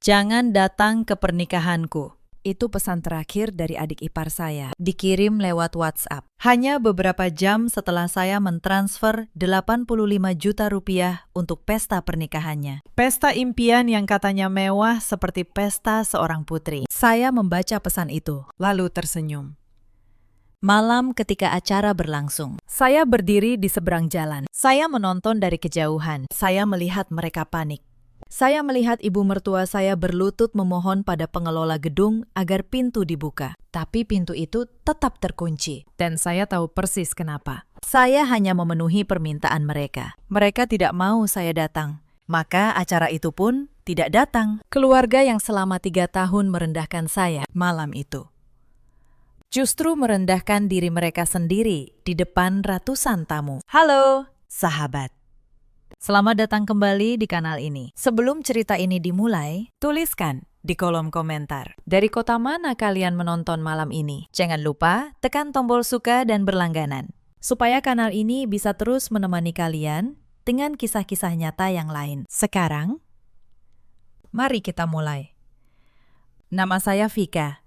Jangan datang ke pernikahanku. Itu pesan terakhir dari adik ipar saya, dikirim lewat WhatsApp. Hanya beberapa jam setelah saya mentransfer 85 juta rupiah untuk pesta pernikahannya. Pesta impian yang katanya mewah seperti pesta seorang putri. Saya membaca pesan itu, lalu tersenyum. Malam ketika acara berlangsung, Saya berdiri di seberang jalan. saya menonton dari kejauhan. Saya melihat mereka panik. Saya melihat ibu mertua saya berlutut memohon pada pengelola gedung agar pintu dibuka. Tapi pintu itu tetap terkunci. Dan saya tahu persis kenapa. Saya hanya memenuhi permintaan mereka. Mereka tidak mau saya datang. Maka acara itu pun tidak datang. Keluarga yang selama 3 tahun merendahkan saya malam itu, Justru merendahkan diri mereka sendiri di depan ratusan tamu. Halo, Sahabat, selamat datang kembali di kanal ini. Sebelum cerita ini dimulai, tuliskan di kolom komentar. dari kota mana kalian menonton malam ini? Jangan lupa tekan tombol suka dan berlangganan, supaya kanal ini bisa terus menemani kalian dengan kisah-kisah nyata yang lain. Sekarang, mari kita mulai. Nama saya Vika.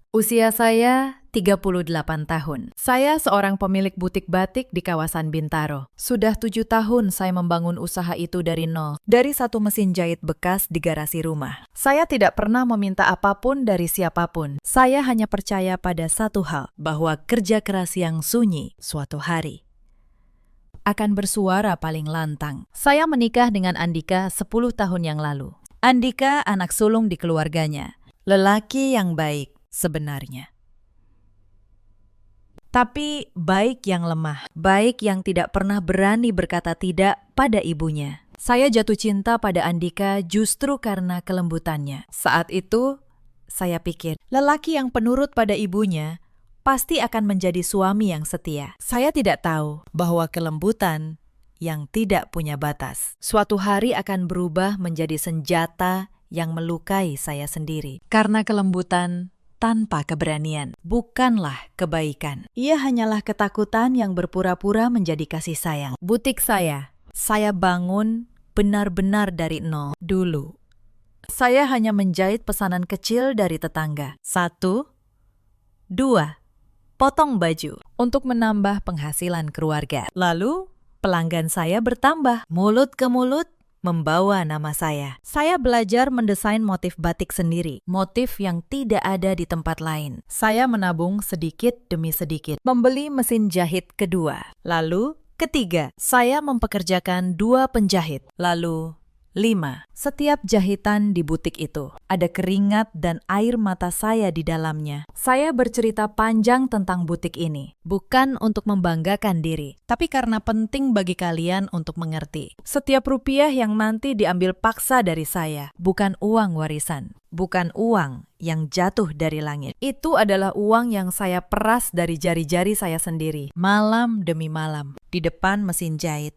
Usia saya 38 tahun. Saya seorang pemilik butik batik di kawasan Bintaro. Sudah 7 tahun saya membangun usaha itu dari nol. Dari satu mesin jahit bekas di garasi rumah. Saya tidak pernah meminta apapun dari siapapun. Saya hanya percaya pada satu hal, bahwa kerja keras yang sunyi suatu hari akan bersuara paling lantang. Saya menikah dengan Andika 10 tahun yang lalu. Andika anak sulung di keluarganya. Lelaki yang baik sebenarnya. Tapi baik yang lemah, baik yang tidak pernah berani berkata tidak pada ibunya. Saya jatuh cinta pada Andika justru karena kelembutannya. Saat itu, saya pikir, lelaki yang penurut pada ibunya pasti akan menjadi suami yang setia. Saya tidak tahu bahwa kelembutan yang tidak punya batas suatu hari akan berubah menjadi senjata yang melukai saya sendiri. Karena kelembutan tanpa keberanian bukanlah kebaikan. Ia hanyalah ketakutan yang berpura-pura menjadi kasih sayang. Butik saya bangun benar-benar dari nol. Dulu, saya hanya menjahit pesanan kecil dari tetangga. 1, 2, potong baju untuk menambah penghasilan keluarga. Lalu, pelanggan saya bertambah. Mulut ke mulut, membawa nama saya. Saya belajar mendesain motif batik sendiri, motif yang tidak ada di tempat lain. Saya menabung sedikit demi sedikit, membeli mesin jahit kedua. Lalu, ketiga, saya mempekerjakan 2 penjahit. Lalu, 5. Setiap jahitan di butik itu, ada keringat dan air mata saya di dalamnya. Saya bercerita panjang tentang butik ini, bukan untuk membanggakan diri, tapi karena penting bagi kalian untuk mengerti. Setiap rupiah yang nanti diambil paksa dari saya, bukan uang warisan, bukan uang yang jatuh dari langit. Itu adalah uang yang saya peras dari jari-jari saya sendiri, malam demi malam, di depan mesin jahit.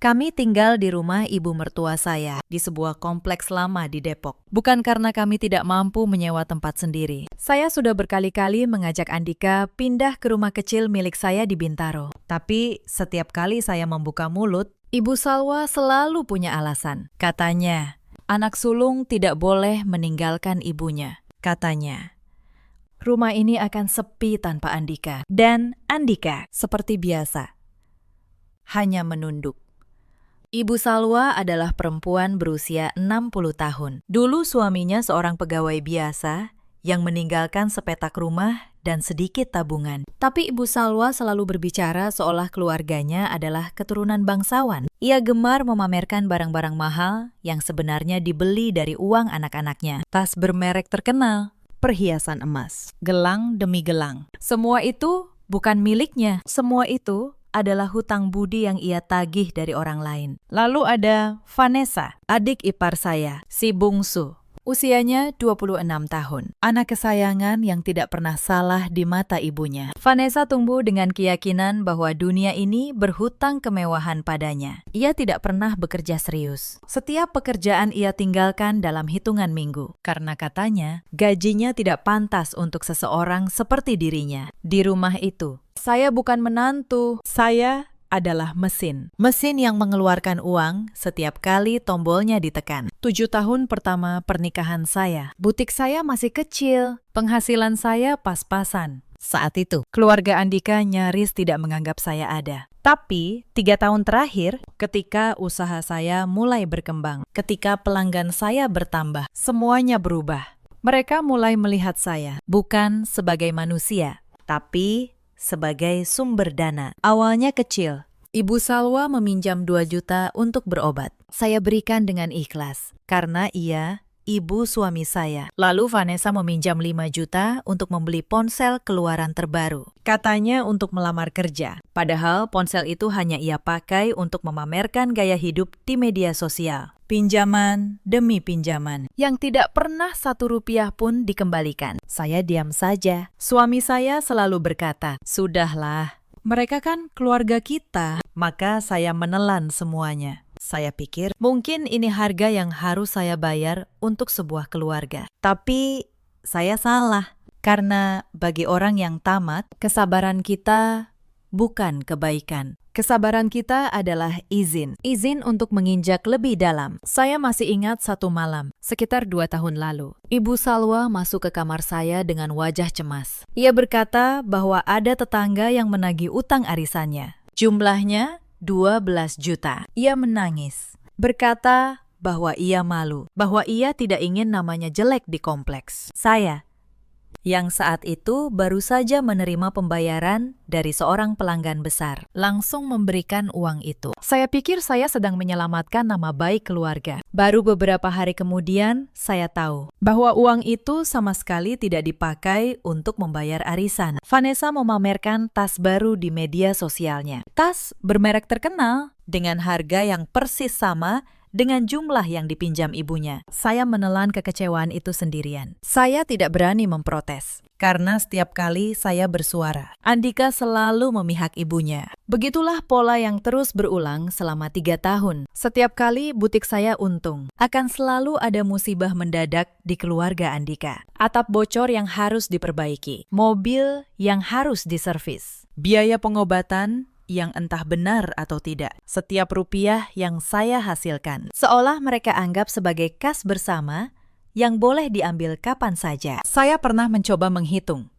Kami tinggal di rumah ibu mertua saya di sebuah kompleks lama di Depok. Bukan karena kami tidak mampu menyewa tempat sendiri. Saya sudah berkali-kali mengajak Andika pindah ke rumah kecil milik saya di Bintaro. Tapi setiap kali saya membuka mulut, Ibu Salwa selalu punya alasan. Katanya, anak sulung tidak boleh meninggalkan ibunya. Katanya, rumah ini akan sepi tanpa Andika. Dan Andika, seperti biasa, hanya menunduk. Ibu Salwa adalah perempuan berusia 60 tahun. Dulu suaminya seorang pegawai biasa yang meninggalkan sepetak rumah dan sedikit tabungan. Tapi Ibu Salwa selalu berbicara seolah keluarganya adalah keturunan bangsawan. Ia gemar memamerkan barang-barang mahal yang sebenarnya dibeli dari uang anak-anaknya. Tas bermerek terkenal, perhiasan emas, gelang demi gelang. Semua itu bukan miliknya. Semua itu adalah hutang budi yang ia tagih dari orang lain. Lalu ada Vanessa, adik ipar saya, si bungsu. Usianya 26 tahun. Anak kesayangan yang tidak pernah salah di mata ibunya. Vanessa tumbuh dengan keyakinan bahwa dunia ini berhutang kemewahan padanya. Ia tidak pernah bekerja serius. Setiap pekerjaan ia tinggalkan dalam hitungan minggu. Karena katanya, gajinya tidak pantas untuk seseorang seperti dirinya. Di rumah itu, saya bukan menantu, saya adalah mesin. Mesin yang mengeluarkan uang setiap kali tombolnya ditekan. 7 tahun pertama pernikahan saya, butik saya masih kecil, penghasilan saya pas-pasan. Saat itu, keluarga Andika nyaris tidak menganggap saya ada. Tapi, 3 tahun terakhir, ketika usaha saya mulai berkembang, ketika pelanggan saya bertambah, semuanya berubah. Mereka mulai melihat saya bukan sebagai manusia, tapi sebagai sumber dana. Awalnya kecil. Ibu Salwa meminjam 2 juta untuk berobat. Saya berikan dengan ikhlas, karena ia ibu suami saya. Lalu Vanessa meminjam 5 juta untuk membeli ponsel keluaran terbaru. Katanya untuk melamar kerja. Padahal ponsel itu hanya ia pakai untuk memamerkan gaya hidup di media sosial. Pinjaman demi pinjaman, yang tidak pernah 1 rupiah pun dikembalikan. Saya diam saja. Suami saya selalu berkata, "Sudahlah, mereka kan keluarga kita." Maka saya menelan semuanya. Saya pikir mungkin ini harga yang harus saya bayar untuk sebuah keluarga. Tapi saya salah, karena bagi orang yang tamat, kesabaran kita bukan kebaikan. Kesabaran kita adalah izin untuk menginjak lebih dalam. Saya masih ingat satu malam, sekitar 2 tahun lalu. Ibu Salwa masuk ke kamar saya dengan wajah cemas. Ia berkata bahwa ada tetangga yang menagih utang arisannya. Jumlahnya 12 juta. Ia menangis, berkata bahwa ia malu, bahwa ia tidak ingin namanya jelek di kompleks. Saya, yang saat itu baru saja menerima pembayaran dari seorang pelanggan besar, langsung memberikan uang itu. Saya pikir saya sedang menyelamatkan nama baik keluarga. Baru beberapa hari kemudian, saya tahu bahwa uang itu sama sekali tidak dipakai untuk membayar arisan. Vanessa memamerkan tas baru di media sosialnya. Tas bermerek terkenal, dengan harga yang persis sama dengan jumlah yang dipinjam ibunya. Saya menelan kekecewaan itu sendirian. Saya tidak berani memprotes, karena setiap kali saya bersuara, Andika selalu memihak ibunya. Begitulah pola yang terus berulang selama 3 tahun. Setiap kali butik saya untung, akan selalu ada musibah mendadak di keluarga Andika. Atap bocor yang harus diperbaiki, mobil yang harus diservis, biaya pengobatan yang entah benar atau tidak, setiap rupiah yang saya hasilkan, seolah mereka anggap sebagai kas bersama yang boleh diambil kapan saja. Saya pernah mencoba menghitung.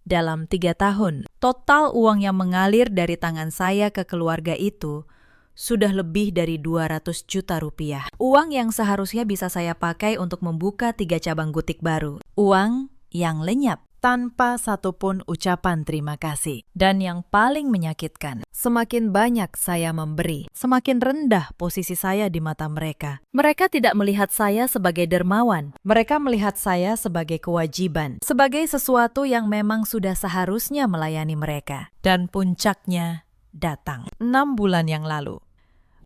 Dalam 3 tahun, total uang yang mengalir dari tangan saya ke keluarga itu sudah lebih dari 200 juta rupiah. Uang yang seharusnya bisa saya pakai untuk membuka 3 cabang butik baru. Uang yang lenyap tanpa satupun ucapan terima kasih. Dan yang paling menyakitkan, semakin banyak saya memberi, semakin rendah posisi saya di mata mereka. Mereka tidak melihat saya sebagai dermawan. Mereka melihat saya sebagai kewajiban, sebagai sesuatu yang memang sudah seharusnya melayani mereka. Dan puncaknya datang 6 bulan yang lalu,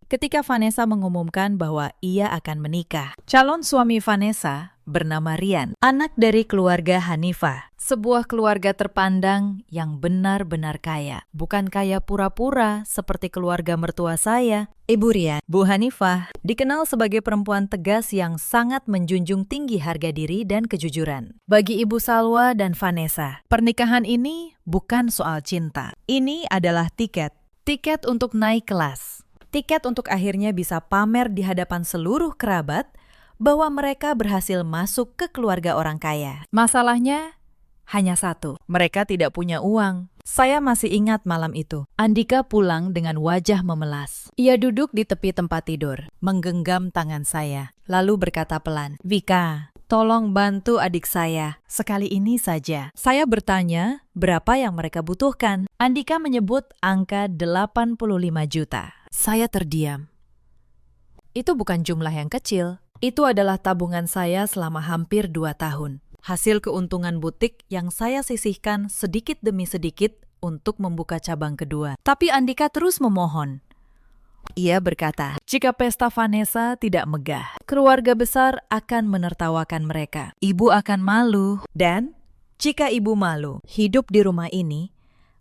ketika Vanessa mengumumkan bahwa ia akan menikah. Calon suami Vanessa bernama Rian, anak dari keluarga Hanifah, sebuah keluarga terpandang yang benar-benar kaya. Bukan kaya pura-pura seperti keluarga mertua saya. Ibu Rian, Bu Hanifah, dikenal sebagai perempuan tegas yang sangat menjunjung tinggi harga diri dan kejujuran. Bagi Ibu Salwa dan Vanessa, pernikahan ini bukan soal cinta. Ini adalah tiket untuk naik kelas. Tiket untuk akhirnya bisa pamer di hadapan seluruh kerabat bahwa mereka berhasil masuk ke keluarga orang kaya. Masalahnya hanya satu, mereka tidak punya uang. Saya masih ingat malam itu. Andika pulang dengan wajah memelas. Ia duduk di tepi tempat tidur, menggenggam tangan saya, lalu berkata pelan, "Vika, tolong bantu adik saya, sekali ini saja." Saya bertanya, berapa yang mereka butuhkan? Andika menyebut angka 85 juta. Saya terdiam. Itu bukan jumlah yang kecil. Itu adalah tabungan saya selama hampir 2 tahun. Hasil keuntungan butik yang saya sisihkan sedikit demi sedikit untuk membuka cabang kedua. Tapi Andika terus memohon. Ia berkata, jika pesta Vanessa tidak megah, keluarga besar akan menertawakan mereka. Ibu akan malu. Dan jika ibu malu, hidup di rumah ini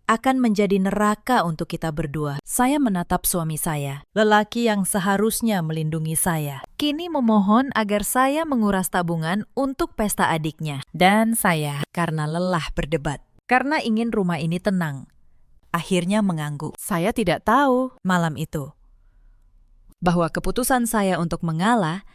akan menjadi neraka untuk kita berdua. Saya menatap suami saya, lelaki yang seharusnya melindungi saya. Kini memohon agar saya menguras tabungan untuk pesta adiknya. Dan saya, karena lelah berdebat, karena ingin rumah ini tenang, akhirnya mengangguk. Saya tidak tahu Malam itu, bahwa keputusan saya untuk mengalah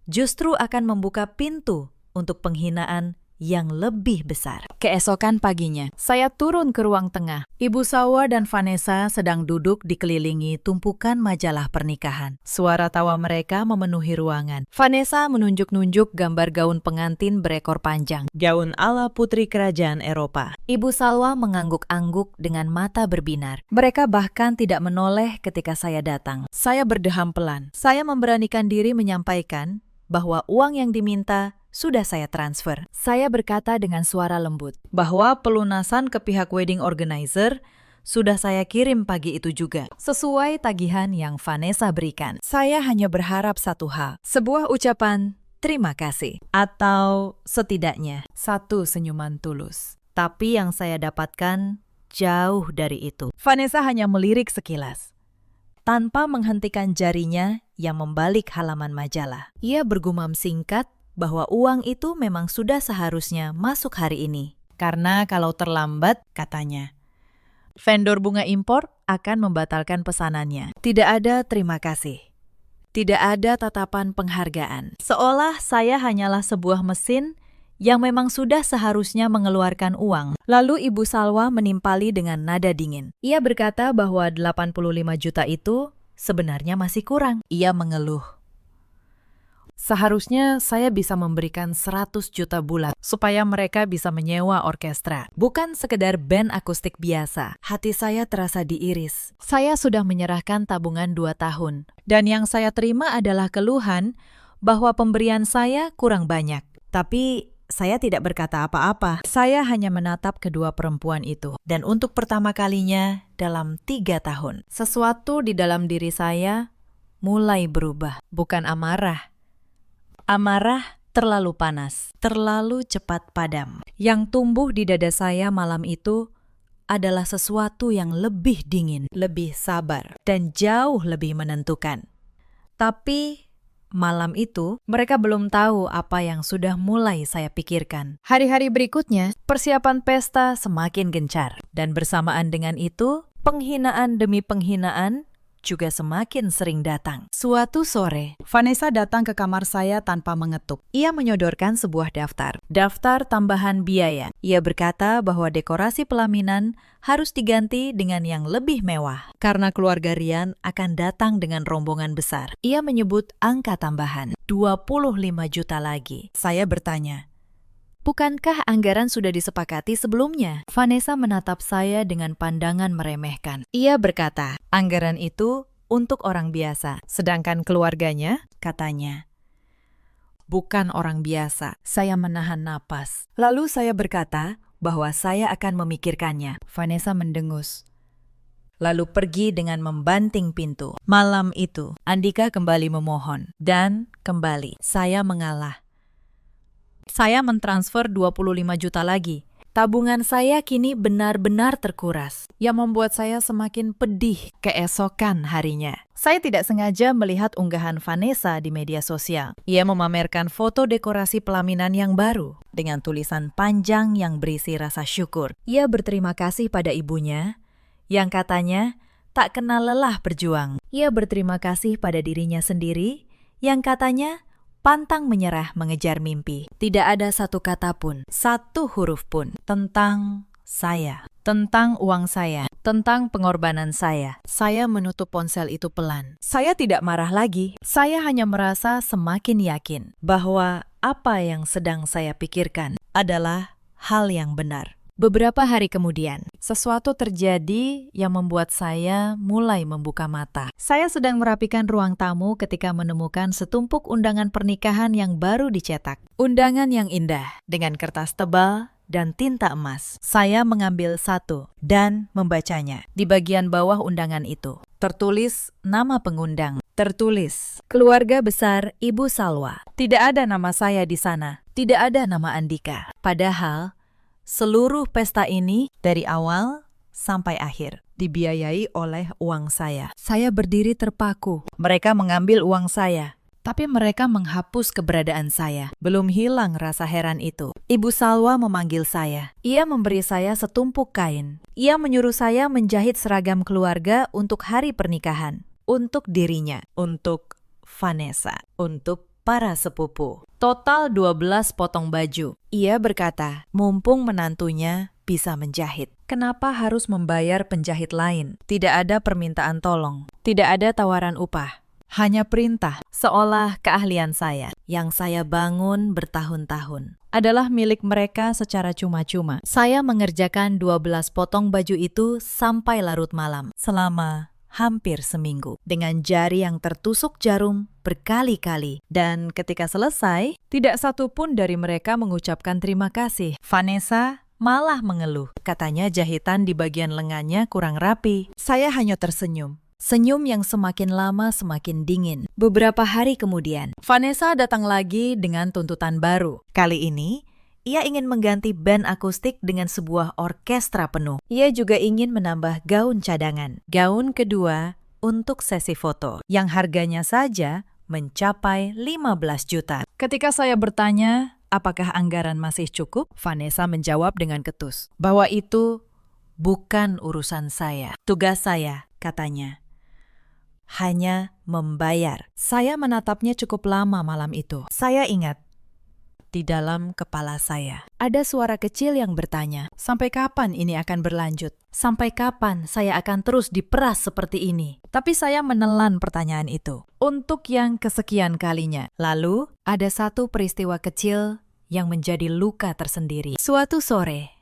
justru akan membuka pintu untuk penghinaan yang lebih besar. Keesokan paginya, saya turun ke ruang tengah. Ibu Salwa dan Vanessa sedang duduk dikelilingi tumpukan majalah pernikahan. Suara tawa mereka memenuhi ruangan. Vanessa menunjuk-nunjuk gambar gaun pengantin berekor panjang. Gaun ala putri kerajaan Eropa. Ibu Salwa mengangguk-angguk dengan mata berbinar. Mereka bahkan tidak menoleh ketika saya datang. Saya berdeham pelan. Saya memberanikan diri menyampaikan bahwa uang yang diminta sudah saya transfer. Saya berkata dengan suara lembut, Bahwa pelunasan ke pihak wedding organizer sudah saya kirim pagi itu juga, sesuai tagihan yang Vanessa berikan. Saya hanya berharap satu hal, sebuah ucapan terima kasih, atau setidaknya satu senyuman tulus. Tapi yang saya dapatkan jauh dari itu. Vanessa hanya melirik sekilas, tanpa menghentikan jarinya yang membalik halaman majalah. Ia bergumam singkat bahwa uang itu memang sudah seharusnya masuk hari ini. Karena kalau terlambat, katanya, vendor bunga impor akan membatalkan pesanannya. Tidak ada terima kasih. Tidak ada tatapan penghargaan. Seolah saya hanyalah sebuah mesin yang memang sudah seharusnya mengeluarkan uang. Lalu Ibu Salwa menimpali dengan nada dingin. Ia berkata bahwa 85 juta itu sebenarnya masih kurang. Ia mengeluh. seharusnya saya bisa memberikan 100 juta bulat supaya mereka bisa menyewa orkestra. Bukan sekedar band akustik biasa. Hati saya terasa diiris. Saya sudah menyerahkan tabungan 2 tahun. Dan yang saya terima adalah keluhan bahwa pemberian saya kurang banyak. Tapi saya tidak berkata apa-apa. Saya hanya menatap kedua perempuan itu. Dan untuk pertama kalinya dalam 3 tahun, sesuatu di dalam diri saya mulai berubah. Bukan amarah. Amarah terlalu panas, terlalu cepat padam. Yang tumbuh di dada saya malam itu adalah sesuatu yang lebih dingin, lebih sabar, dan jauh lebih menentukan. Tapi malam itu, mereka belum tahu apa yang sudah mulai saya pikirkan. Hari-hari berikutnya, persiapan pesta semakin gencar. Dan bersamaan dengan itu, penghinaan demi penghinaan juga semakin sering datang. Suatu sore, Vanessa datang ke kamar saya tanpa mengetuk. Ia menyodorkan sebuah daftar tambahan biaya. Ia berkata bahwa dekorasi pelaminan harus diganti dengan yang lebih mewah, karena keluarga Rian akan datang dengan rombongan besar. Ia menyebut angka tambahan, 25 juta lagi. Saya bertanya, bukankah anggaran sudah disepakati sebelumnya? Vanessa menatap saya dengan pandangan meremehkan. Ia berkata, anggaran itu untuk orang biasa. Sedangkan keluarganya, katanya, bukan orang biasa. Saya menahan napas. Lalu saya berkata bahwa saya akan memikirkannya. Vanessa mendengus, lalu pergi dengan membanting pintu. Malam itu, Andika kembali memohon. Dan kembali, saya mengalah. Saya mentransfer 25 juta lagi. Tabungan saya kini benar-benar terkuras, yang membuat saya semakin pedih keesokan harinya. Saya tidak sengaja melihat unggahan Vanessa di media sosial. Ia memamerkan foto dekorasi pelaminan yang baru, dengan tulisan panjang yang berisi rasa syukur. Ia berterima kasih pada ibunya, yang katanya tak kenal lelah berjuang. Ia berterima kasih pada dirinya sendiri, yang katanya pantang menyerah mengejar mimpi. Tidak ada satu kata pun, satu huruf pun tentang saya, tentang uang saya, tentang pengorbanan saya. Saya menutup ponsel itu pelan. Saya tidak marah lagi. Saya hanya merasa semakin yakin bahwa apa yang sedang saya pikirkan adalah hal yang benar. Beberapa hari kemudian, sesuatu terjadi yang membuat saya mulai membuka mata. Saya sedang merapikan ruang tamu ketika menemukan setumpuk undangan pernikahan yang baru dicetak. Undangan yang indah, dengan kertas tebal dan tinta emas. Saya mengambil satu dan membacanya. Di bagian bawah undangan itu, tertulis nama pengundang. Tertulis, keluarga besar Ibu Salwa. Tidak ada nama saya di sana. Tidak ada nama Andika. Padahal, seluruh pesta ini dari awal sampai akhir dibiayai oleh uang saya. Saya berdiri terpaku. Mereka mengambil uang saya, tapi mereka menghapus keberadaan saya. Belum hilang rasa heran itu. Ibu Salwa memanggil saya. Ia memberi saya setumpuk kain. Ia menyuruh saya menjahit seragam keluarga untuk hari pernikahan. Untuk dirinya, untuk Vanessa, untuk para sepupu. Total 12 potong baju. Ia berkata, mumpung menantunya bisa menjahit. Kenapa harus membayar penjahit lain? Tidak ada permintaan tolong. Tidak ada tawaran upah. Hanya perintah, seolah keahlian saya, yang saya bangun bertahun-tahun, adalah milik mereka secara cuma-cuma. Saya mengerjakan 12 potong baju itu sampai larut malam, selama hampir seminggu, dengan jari yang tertusuk jarum berkali-kali. Dan ketika selesai, tidak satu pun dari mereka mengucapkan terima kasih. Vanessa malah mengeluh. Katanya jahitan di bagian lengannya kurang rapi. Saya hanya tersenyum. Senyum yang semakin lama semakin dingin. Beberapa hari kemudian, Vanessa datang lagi dengan tuntutan baru. Kali ini, ia ingin mengganti band akustik dengan sebuah orkestra penuh. Ia juga ingin menambah gaun cadangan. Gaun kedua untuk sesi foto, yang harganya saja mencapai 15 juta. Ketika saya bertanya, apakah anggaran masih cukup? Vanessa menjawab dengan ketus, bahwa itu bukan urusan saya. Tugas saya, katanya, hanya membayar. Saya menatapnya cukup lama malam itu. Saya ingat, di dalam kepala saya ada suara kecil yang bertanya, sampai kapan ini akan berlanjut? Sampai kapan saya akan terus diperas seperti ini? Tapi saya menelan pertanyaan itu untuk yang kesekian kalinya. Lalu, ada satu peristiwa kecil yang menjadi luka tersendiri. Suatu sore,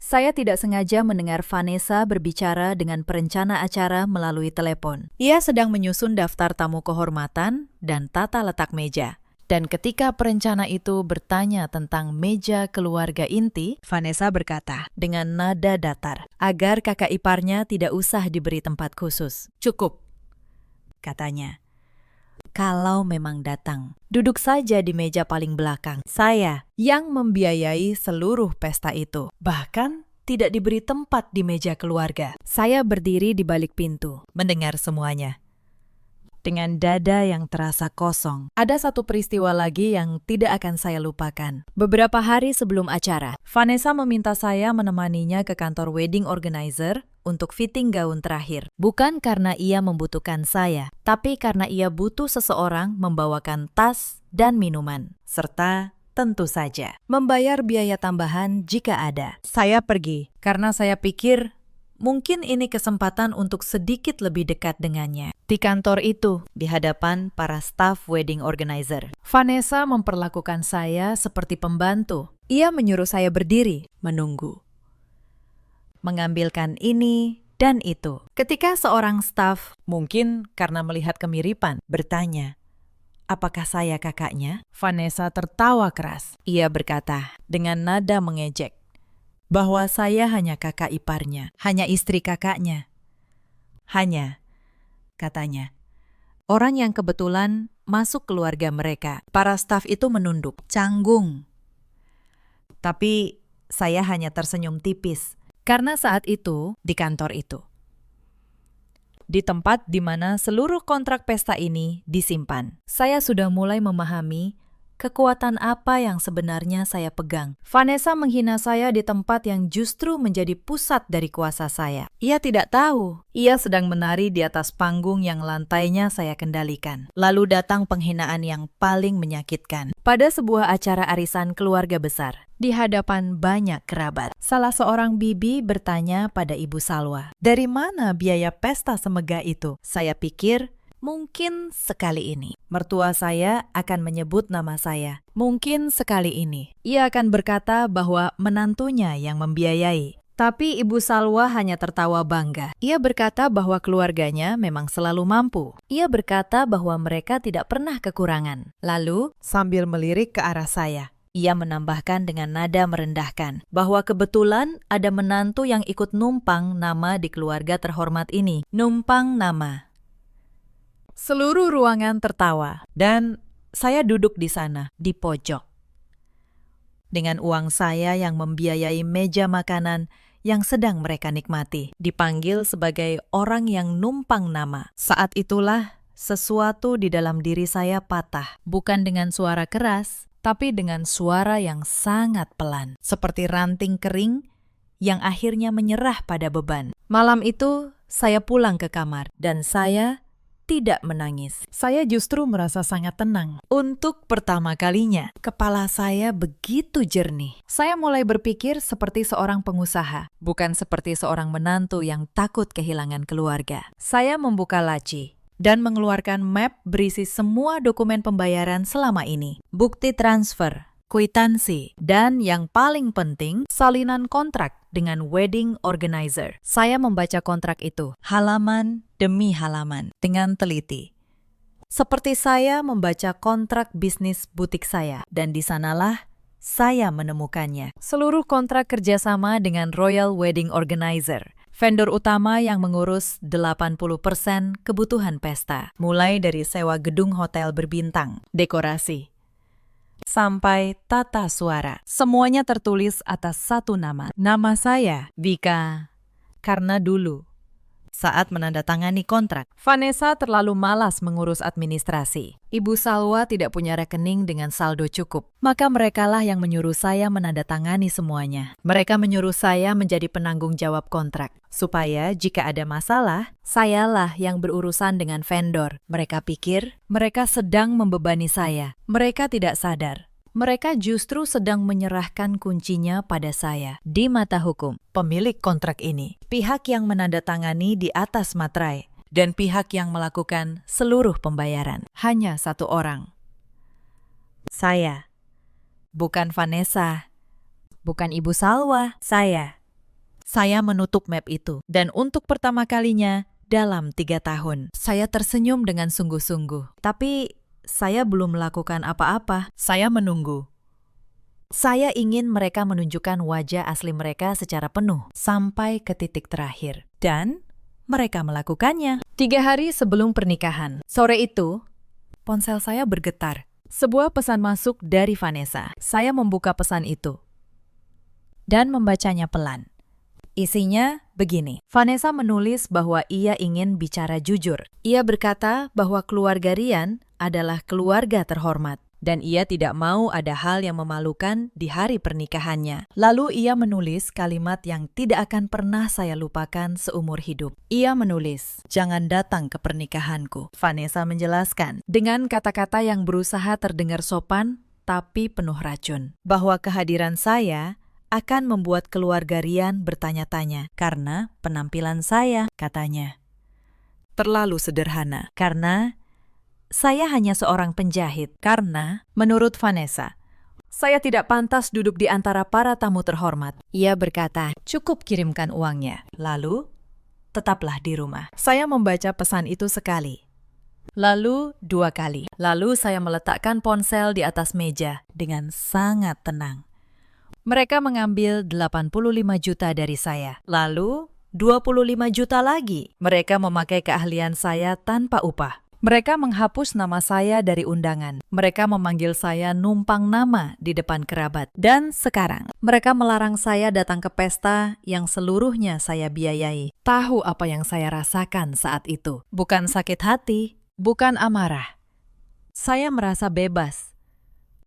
saya tidak sengaja mendengar Vanessa berbicara dengan perencana acara melalui telepon. Ia sedang menyusun daftar tamu kehormatan dan tata letak meja. Dan ketika perencana itu bertanya tentang meja keluarga inti, Vanessa berkata dengan nada datar, agar kakak iparnya tidak usah diberi tempat khusus. Cukup, katanya. Kalau memang datang, duduk saja di meja paling belakang. Saya yang membiayai seluruh pesta itu. Bahkan tidak diberi tempat di meja keluarga. Saya berdiri di balik pintu, mendengar semuanya. Dengan dada yang terasa kosong. Ada satu peristiwa lagi yang tidak akan saya lupakan. Beberapa hari sebelum acara, Vanessa meminta saya menemaninya ke kantor wedding organizer untuk fitting gaun terakhir. Bukan karena ia membutuhkan saya, tapi karena ia butuh seseorang membawakan tas dan minuman. Serta tentu saja membayar biaya tambahan jika ada. Saya pergi karena saya pikir mungkin ini kesempatan untuk sedikit lebih dekat dengannya. Di kantor itu, di hadapan para staf wedding organizer, Vanessa memperlakukan saya seperti pembantu. Ia menyuruh saya berdiri, menunggu, mengambilkan ini dan itu. Ketika seorang staf, mungkin karena melihat kemiripan, bertanya, apakah saya kakaknya? Vanessa tertawa keras. Ia berkata dengan nada mengejek, bahwa saya hanya kakak iparnya, hanya istri kakaknya. Hanya, katanya, orang yang kebetulan masuk keluarga mereka. Para staf itu menunduk, canggung. Tapi saya hanya tersenyum tipis, karena saat itu di kantor itu, di tempat di mana seluruh kontrak pesta ini disimpan, saya sudah mulai memahami kekuatan apa yang sebenarnya saya pegang. Vanessa menghina saya di tempat yang justru menjadi pusat dari kuasa saya. Ia tidak tahu, ia sedang menari di atas panggung yang lantainya saya kendalikan. Lalu datang penghinaan yang paling menyakitkan. Pada sebuah acara arisan keluarga besar, di hadapan banyak kerabat, salah seorang bibi bertanya pada Ibu Salwa, dari mana biaya pesta semegah itu? Saya pikir, mungkin sekali ini mertua saya akan menyebut nama saya. Mungkin sekali ini ia akan berkata bahwa menantunya yang membiayai. Tapi Ibu Salwa hanya tertawa bangga. Ia berkata bahwa keluarganya memang selalu mampu. Ia berkata bahwa mereka tidak pernah kekurangan. Lalu, sambil melirik ke arah saya, ia menambahkan dengan nada merendahkan bahwa kebetulan ada menantu yang ikut numpang nama di keluarga terhormat ini. Numpang nama. Seluruh ruangan tertawa, dan saya duduk di sana, di pojok. Dengan uang saya yang membiayai meja makanan yang sedang mereka nikmati, dipanggil sebagai orang yang numpang nama. Saat itulah sesuatu di dalam diri saya patah. Bukan dengan suara keras, tapi dengan suara yang sangat pelan. Seperti ranting kering yang akhirnya menyerah pada beban. Malam itu, saya pulang ke kamar. Dan saya tidak menangis. Saya justru merasa sangat tenang. Untuk pertama kalinya, kepala saya begitu jernih. Saya mulai berpikir seperti seorang pengusaha, bukan seperti seorang menantu yang takut kehilangan keluarga. Saya membuka laci dan mengeluarkan map berisi semua dokumen pembayaran selama ini. Bukti transfer, kwitansi, dan yang paling penting, salinan kontrak dengan wedding organizer. Saya membaca kontrak itu, halaman demi halaman, dengan teliti. Seperti saya membaca kontrak bisnis butik saya, dan di sanalah saya menemukannya. Seluruh kontrak kerjasama dengan Royal Wedding Organizer, vendor utama yang mengurus 80% kebutuhan pesta, mulai dari sewa gedung hotel berbintang, dekorasi, sampai tata suara. Semuanya tertulis atas satu nama. Nama saya, Vika. Karena dulu, saat menandatangani kontrak, Vanessa terlalu malas mengurus administrasi. Ibu Salwa tidak punya rekening dengan saldo cukup. Maka merekalah yang menyuruh saya menandatangani semuanya. Mereka menyuruh saya menjadi penanggung jawab kontrak, supaya jika ada masalah, sayalah yang berurusan dengan vendor. Mereka pikir mereka sedang membebani saya. Mereka tidak sadar. Mereka justru sedang menyerahkan kuncinya pada saya. Di mata hukum, pemilik kontrak ini, pihak yang menandatangani di atas materai, dan pihak yang melakukan seluruh pembayaran. Hanya satu orang. Saya. Bukan Vanessa. Bukan Ibu Salwa. Saya. Saya menutup map itu. Dan untuk pertama kalinya dalam 3 tahun, saya tersenyum dengan sungguh-sungguh. Tapi saya belum melakukan apa-apa. Saya menunggu. Saya ingin mereka menunjukkan wajah asli mereka secara penuh sampai ke titik terakhir. Dan mereka melakukannya. 3 hari sebelum pernikahan. Sore itu, ponsel saya bergetar. Sebuah pesan masuk dari Vanessa. Saya membuka pesan itu dan membacanya pelan. Isinya begini. Vanessa menulis bahwa ia ingin bicara jujur. Ia berkata bahwa keluarga Rian adalah keluarga terhormat, dan ia tidak mau ada hal yang memalukan di hari pernikahannya. Lalu ia menulis kalimat yang tidak akan pernah saya lupakan seumur hidup. Ia menulis, "Jangan datang ke pernikahanku." Vanessa menjelaskan, dengan kata-kata yang berusaha terdengar sopan, tapi penuh racun, bahwa kehadiran saya akan membuat keluarga Rian bertanya-tanya, karena penampilan saya, katanya, terlalu sederhana. Karena saya hanya seorang penjahit. Karena, menurut Vanessa, saya tidak pantas duduk di antara para tamu terhormat. Ia berkata, cukup kirimkan uangnya. Lalu, tetaplah di rumah. Saya membaca pesan itu sekali. Lalu 2 kali. Lalu saya meletakkan ponsel di atas meja dengan sangat tenang. Mereka mengambil 85 juta dari saya. Lalu 25 juta lagi. Mereka memakai keahlian saya tanpa upah. Mereka menghapus nama saya dari undangan. Mereka memanggil saya numpang nama di depan kerabat. Dan sekarang, mereka melarang saya datang ke pesta yang seluruhnya saya biayai. Tahu apa yang saya rasakan saat itu? Bukan sakit hati, bukan amarah. Saya merasa bebas.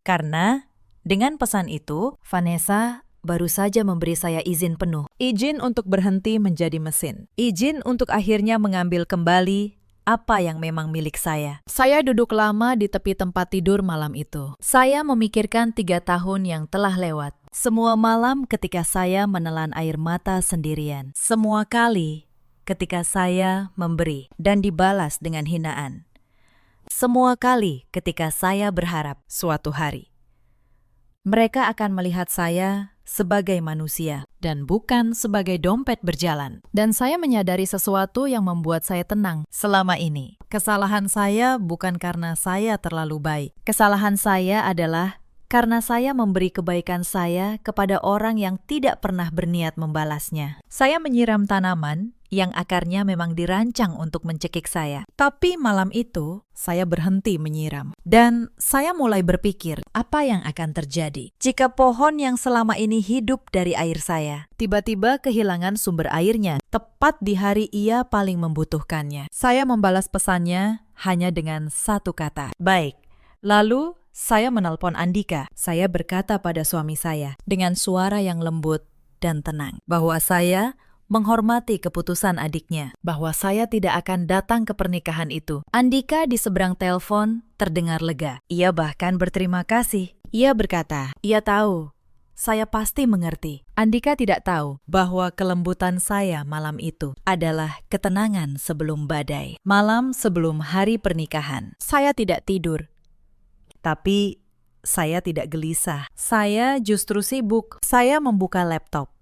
Karena dengan pesan itu, Vanessa baru saja memberi saya izin penuh. Izin untuk berhenti menjadi mesin. Izin untuk akhirnya mengambil kembali apa yang memang milik saya. Saya duduk lama di tepi tempat tidur malam itu. Saya memikirkan 3 tahun yang telah lewat. Semua malam ketika saya menelan air mata sendirian. Semua kali ketika saya memberi dan dibalas dengan hinaan. Semua kali ketika saya berharap suatu hari mereka akan melihat saya sebagai manusia dan bukan sebagai dompet berjalan. Dan saya menyadari sesuatu yang membuat saya tenang selama ini. Kesalahan saya bukan karena saya terlalu baik. Kesalahan saya adalah karena saya memberi kebaikan saya kepada orang yang tidak pernah berniat membalasnya. Saya menyiram tanaman yang akarnya memang dirancang untuk mencekik saya. Tapi malam itu, saya berhenti menyiram. Dan saya mulai berpikir, apa yang akan terjadi jika pohon yang selama ini hidup dari air saya tiba-tiba kehilangan sumber airnya tepat di hari ia paling membutuhkannya. Saya membalas pesannya hanya dengan satu kata, baik. Lalu, saya menelpon Andika. Saya berkata pada suami saya dengan suara yang lembut dan tenang bahwa saya menghormati keputusan adiknya, bahwa saya tidak akan datang ke pernikahan itu. Andika di seberang telepon terdengar lega. Ia bahkan berterima kasih. Ia berkata, ia tahu, saya pasti mengerti. Andika tidak tahu bahwa kelembutan saya malam itu adalah ketenangan sebelum badai. Malam sebelum hari pernikahan, saya tidak tidur. Tapi saya tidak gelisah. Saya justru sibuk. Saya membuka laptop.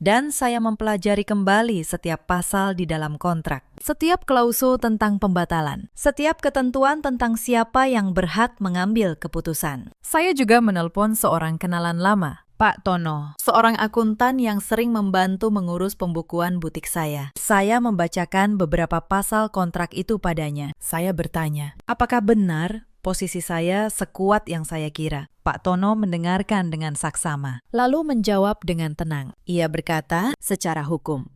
Dan saya mempelajari kembali setiap pasal di dalam kontrak, setiap klausul tentang pembatalan, setiap ketentuan tentang siapa yang berhak mengambil keputusan. Saya juga menelpon seorang kenalan lama, Pak Tono, seorang akuntan yang sering membantu mengurus pembukuan butik saya. Saya membacakan beberapa pasal kontrak itu padanya. Saya bertanya, apakah benar posisi saya sekuat yang saya kira? Pak Tono mendengarkan dengan saksama, lalu menjawab dengan tenang. Ia berkata, secara hukum,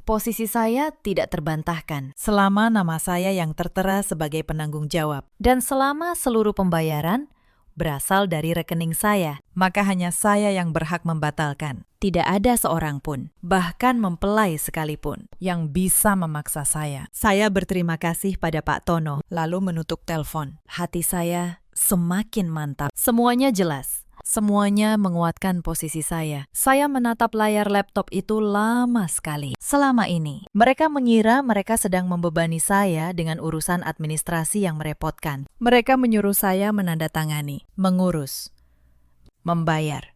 posisi saya tidak terbantahkan selama nama saya yang tertera sebagai penanggung jawab. Dan selama seluruh pembayaran berasal dari rekening saya, maka hanya saya yang berhak membatalkan. Tidak ada seorang pun, bahkan mempelai sekalipun, yang bisa memaksa saya. Saya berterima kasih pada Pak Tono, lalu menutup telepon. Hati saya semakin mantap. Semuanya jelas. Semuanya menguatkan posisi saya. Saya menatap layar laptop itu lama sekali. Selama ini, mereka mengira mereka sedang membebani saya dengan urusan administrasi yang merepotkan. Mereka menyuruh saya menandatangani, mengurus, membayar,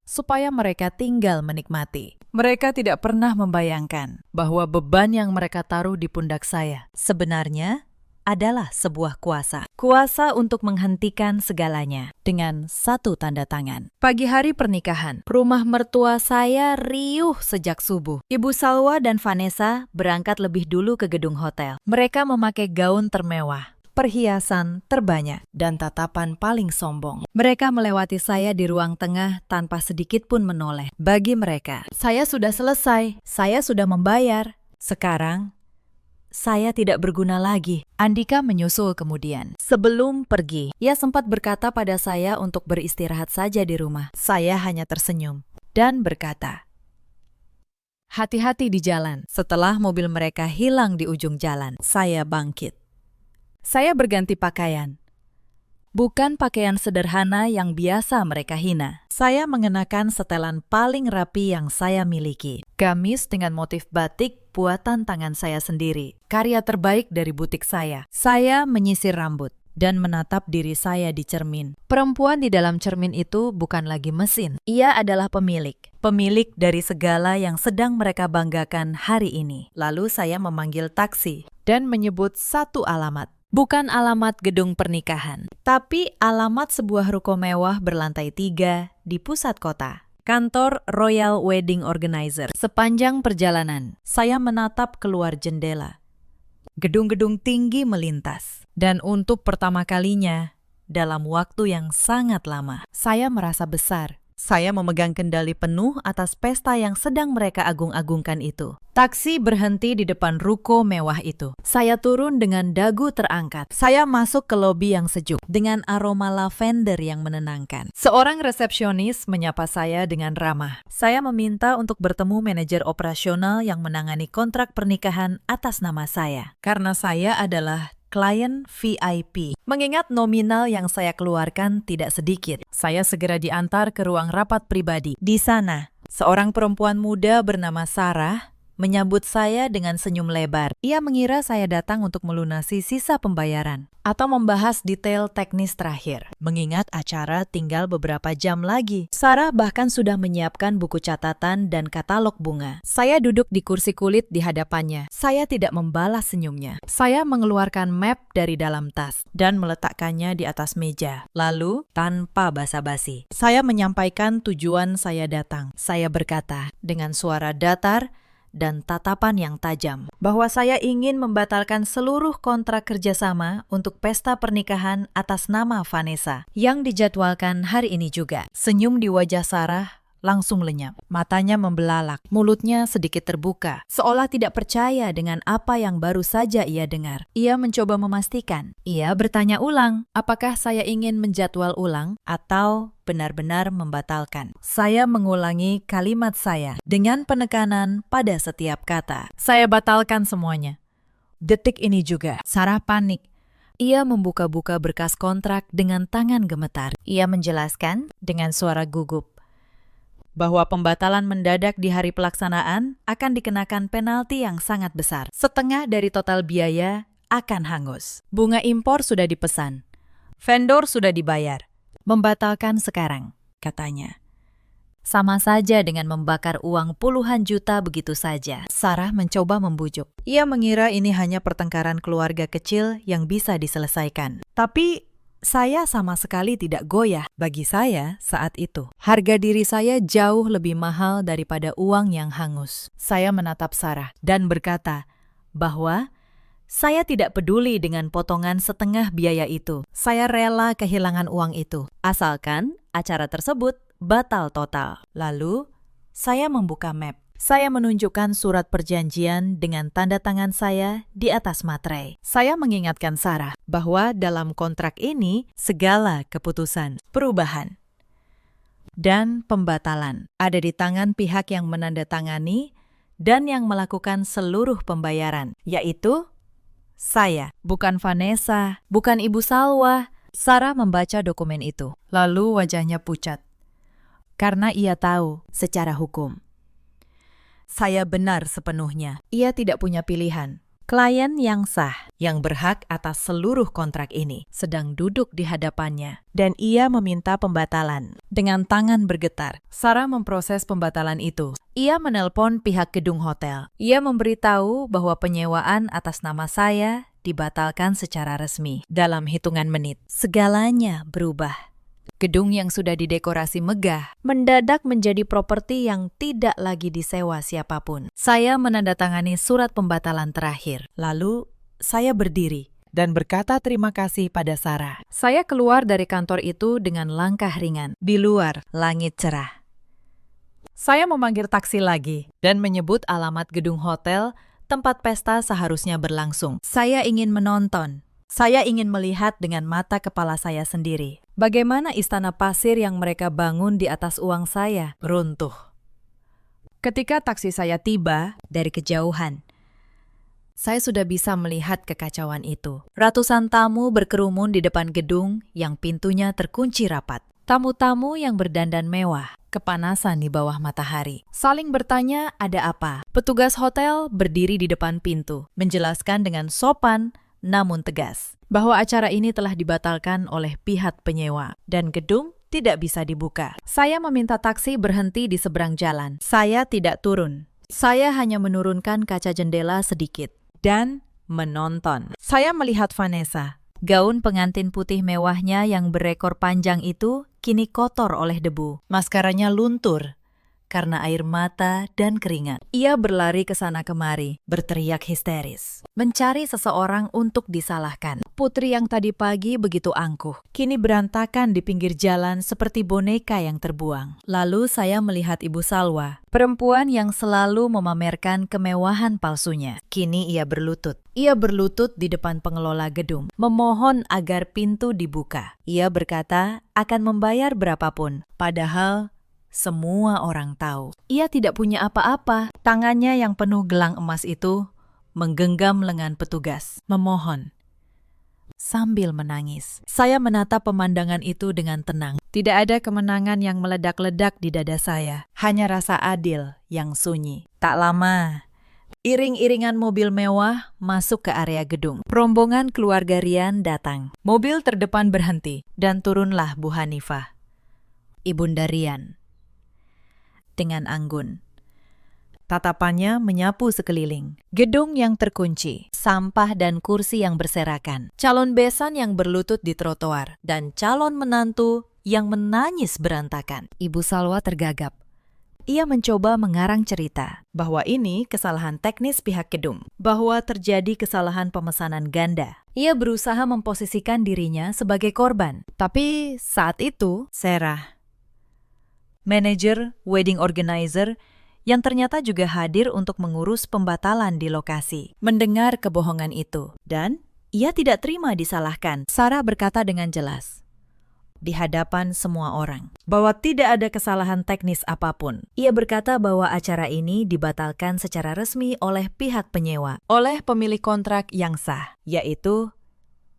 supaya mereka tinggal menikmati. Mereka tidak pernah membayangkan bahwa beban yang mereka taruh di pundak saya sebenarnya adalah sebuah kuasa. Kuasa untuk menghentikan segalanya dengan satu tanda tangan. Pagi hari pernikahan, rumah mertua saya riuh sejak subuh. Ibu Salwa dan Vanessa berangkat lebih dulu ke gedung hotel. Mereka memakai gaun termewah, perhiasan terbanyak, dan tatapan paling sombong. Mereka melewati saya di ruang tengah tanpa sedikit pun menoleh. Bagi mereka, saya sudah selesai, saya sudah membayar. Sekarang, saya tidak berguna lagi. Andika menyusul kemudian. Sebelum pergi, ia sempat berkata pada saya untuk beristirahat saja di rumah. Saya hanya tersenyum dan berkata, hati-hati di jalan. Setelah mobil mereka hilang di ujung jalan, saya bangkit. Saya berganti pakaian. Bukan pakaian sederhana yang biasa mereka hina. Saya mengenakan setelan paling rapi yang saya miliki. Gamis dengan motif batik buatan tangan saya sendiri. Karya terbaik dari butik saya. Saya menyisir rambut dan menatap diri saya di cermin. Perempuan di dalam cermin itu bukan lagi mesin. Ia adalah pemilik. Pemilik dari segala yang sedang mereka banggakan hari ini. Lalu saya memanggil taksi dan menyebut satu alamat. Bukan alamat gedung pernikahan, tapi alamat sebuah ruko mewah berlantai 3 di pusat kota. Kantor Royal Wedding Organizer. Sepanjang perjalanan, saya menatap keluar jendela. Gedung-gedung tinggi melintas. Dan untuk pertama kalinya, dalam waktu yang sangat lama, saya merasa besar. Saya memegang kendali penuh atas pesta yang sedang mereka agung-agungkan itu. Taksi berhenti di depan ruko mewah itu. Saya turun dengan dagu terangkat. Saya masuk ke lobi yang sejuk dengan aroma lavender yang menenangkan. Seorang resepsionis menyapa saya dengan ramah. Saya meminta untuk bertemu manajer operasional yang menangani kontrak pernikahan atas nama saya. Karena saya adalah klien VIP. Mengingat nominal yang saya keluarkan tidak sedikit, saya segera diantar ke ruang rapat pribadi. Di sana, seorang perempuan muda bernama Sarah menyambut saya dengan senyum lebar. Ia mengira saya datang untuk melunasi sisa pembayaran atau membahas detail teknis terakhir. Mengingat acara tinggal beberapa jam lagi, Sarah bahkan sudah menyiapkan buku catatan dan katalog bunga. Saya duduk di kursi kulit di hadapannya. Saya tidak membalas senyumnya. Saya mengeluarkan map dari dalam tas dan meletakkannya di atas meja. Lalu, tanpa basa-basi, saya menyampaikan tujuan saya datang. Saya berkata dengan suara datar dan tatapan yang tajam bahwa saya ingin membatalkan seluruh kontrak kerjasama untuk pesta pernikahan atas nama Vanessa yang dijadwalkan hari ini juga. Senyum di wajah Sarah langsung lenyap. Matanya membelalak, mulutnya sedikit terbuka, seolah tidak percaya dengan apa yang baru saja ia dengar. Ia mencoba memastikan. Ia bertanya ulang, apakah saya ingin menjadwal ulang atau benar-benar membatalkan. Saya mengulangi kalimat saya dengan penekanan pada setiap kata. Saya batalkan semuanya. Detik ini juga, Sarah panik. Ia membuka-buka berkas kontrak dengan tangan gemetar. Ia menjelaskan dengan suara gugup bahwa pembatalan mendadak di hari pelaksanaan akan dikenakan penalti yang sangat besar. Setengah dari total biaya akan hangus. Bunga impor sudah dipesan. Vendor sudah dibayar. Membatalkan sekarang, katanya. Sama saja dengan membakar uang puluhan juta begitu saja. Sarah mencoba membujuk. Ia mengira ini hanya pertengkaran keluarga kecil yang bisa diselesaikan. Tapi saya sama sekali tidak goyah. Bagi saya saat itu, harga diri saya jauh lebih mahal daripada uang yang hangus. Saya menatap Sarah dan berkata bahwa saya tidak peduli dengan potongan setengah biaya itu. Saya rela kehilangan uang itu, asalkan acara tersebut batal total. Lalu, saya membuka map. Saya menunjukkan surat perjanjian dengan tanda tangan saya di atas materai. Saya mengingatkan Sarah bahwa dalam kontrak ini segala keputusan, perubahan, dan pembatalan ada di tangan pihak yang menandatangani dan yang melakukan seluruh pembayaran, yaitu saya, bukan Vanessa, bukan Ibu Salwa. Sarah membaca dokumen itu, lalu wajahnya pucat. Karena ia tahu secara hukum saya benar sepenuhnya. Ia tidak punya pilihan. Klien yang sah, yang berhak atas seluruh kontrak ini, sedang duduk di hadapannya. Dan ia meminta pembatalan. Dengan tangan bergetar, Sarah memproses pembatalan itu. Ia menelpon pihak gedung hotel. Ia memberitahu bahwa penyewaan atas nama saya dibatalkan secara resmi. Dalam hitungan menit, segalanya berubah. Gedung yang sudah didekorasi megah mendadak menjadi properti yang tidak lagi disewa siapapun. Saya menandatangani surat pembatalan terakhir. Lalu, saya berdiri dan berkata terima kasih pada Sarah. Saya keluar dari kantor itu dengan langkah ringan. Di luar, langit cerah. Saya memanggil taksi lagi dan menyebut alamat gedung hotel tempat pesta seharusnya berlangsung. Saya ingin menonton. Saya ingin melihat dengan mata kepala saya sendiri bagaimana istana pasir yang mereka bangun di atas uang saya runtuh. Ketika taksi saya tiba dari kejauhan, saya sudah bisa melihat kekacauan itu. Ratusan tamu berkerumun di depan gedung yang pintunya terkunci rapat. Tamu-tamu yang berdandan mewah, kepanasan di bawah matahari. Saling bertanya ada apa. Petugas hotel berdiri di depan pintu, menjelaskan dengan sopan namun tegas bahwa acara ini telah dibatalkan oleh pihak penyewa dan gedung tidak bisa dibuka. Saya meminta taksi berhenti di seberang jalan. Saya tidak turun. Saya hanya menurunkan kaca jendela sedikit dan menonton. Saya melihat Vanessa. Gaun pengantin putih mewahnya yang berekor panjang itu kini kotor oleh debu. Maskaranya luntur karena air mata dan keringat. Ia berlari ke sana kemari, berteriak histeris, mencari seseorang untuk disalahkan. Putri yang tadi pagi begitu angkuh, kini berantakan di pinggir jalan seperti boneka yang terbuang. Lalu saya melihat Ibu Salwa, perempuan yang selalu memamerkan kemewahan palsunya. Kini ia berlutut. Ia berlutut di depan pengelola gedung, memohon agar pintu dibuka. Ia berkata akan membayar berapapun, padahal semua orang tahu. Ia tidak punya apa-apa. Tangannya yang penuh gelang emas itu menggenggam lengan petugas, memohon sambil menangis. Saya menatap pemandangan itu dengan tenang. Tidak ada kemenangan yang meledak-ledak di dada saya. Hanya rasa adil yang sunyi. Tak lama, Iring-iringan mobil mewah masuk ke area gedung. Rombongan keluarga Rian datang. Mobil terdepan berhenti dan turunlah Bu Hanifah, Ibunda Rian, dengan anggun. Tatapannya menyapu sekeliling. Gedung yang terkunci, sampah dan kursi yang berserakan, calon besan yang berlutut di trotoar, dan calon menantu yang menangis berantakan. Ibu Salwa tergagap. Ia mencoba mengarang cerita bahwa ini kesalahan teknis pihak gedung, bahwa terjadi kesalahan pemesanan ganda. Ia berusaha memposisikan dirinya sebagai korban. Tapi saat itu, Sarah, manajer wedding organizer yang ternyata juga hadir untuk mengurus pembatalan di lokasi, mendengar kebohongan itu. Dan ia tidak terima disalahkan. Sarah berkata dengan jelas, di hadapan semua orang, bahwa tidak ada kesalahan teknis apapun. Ia berkata bahwa acara ini dibatalkan secara resmi oleh pihak penyewa, oleh pemilik kontrak yang sah, yaitu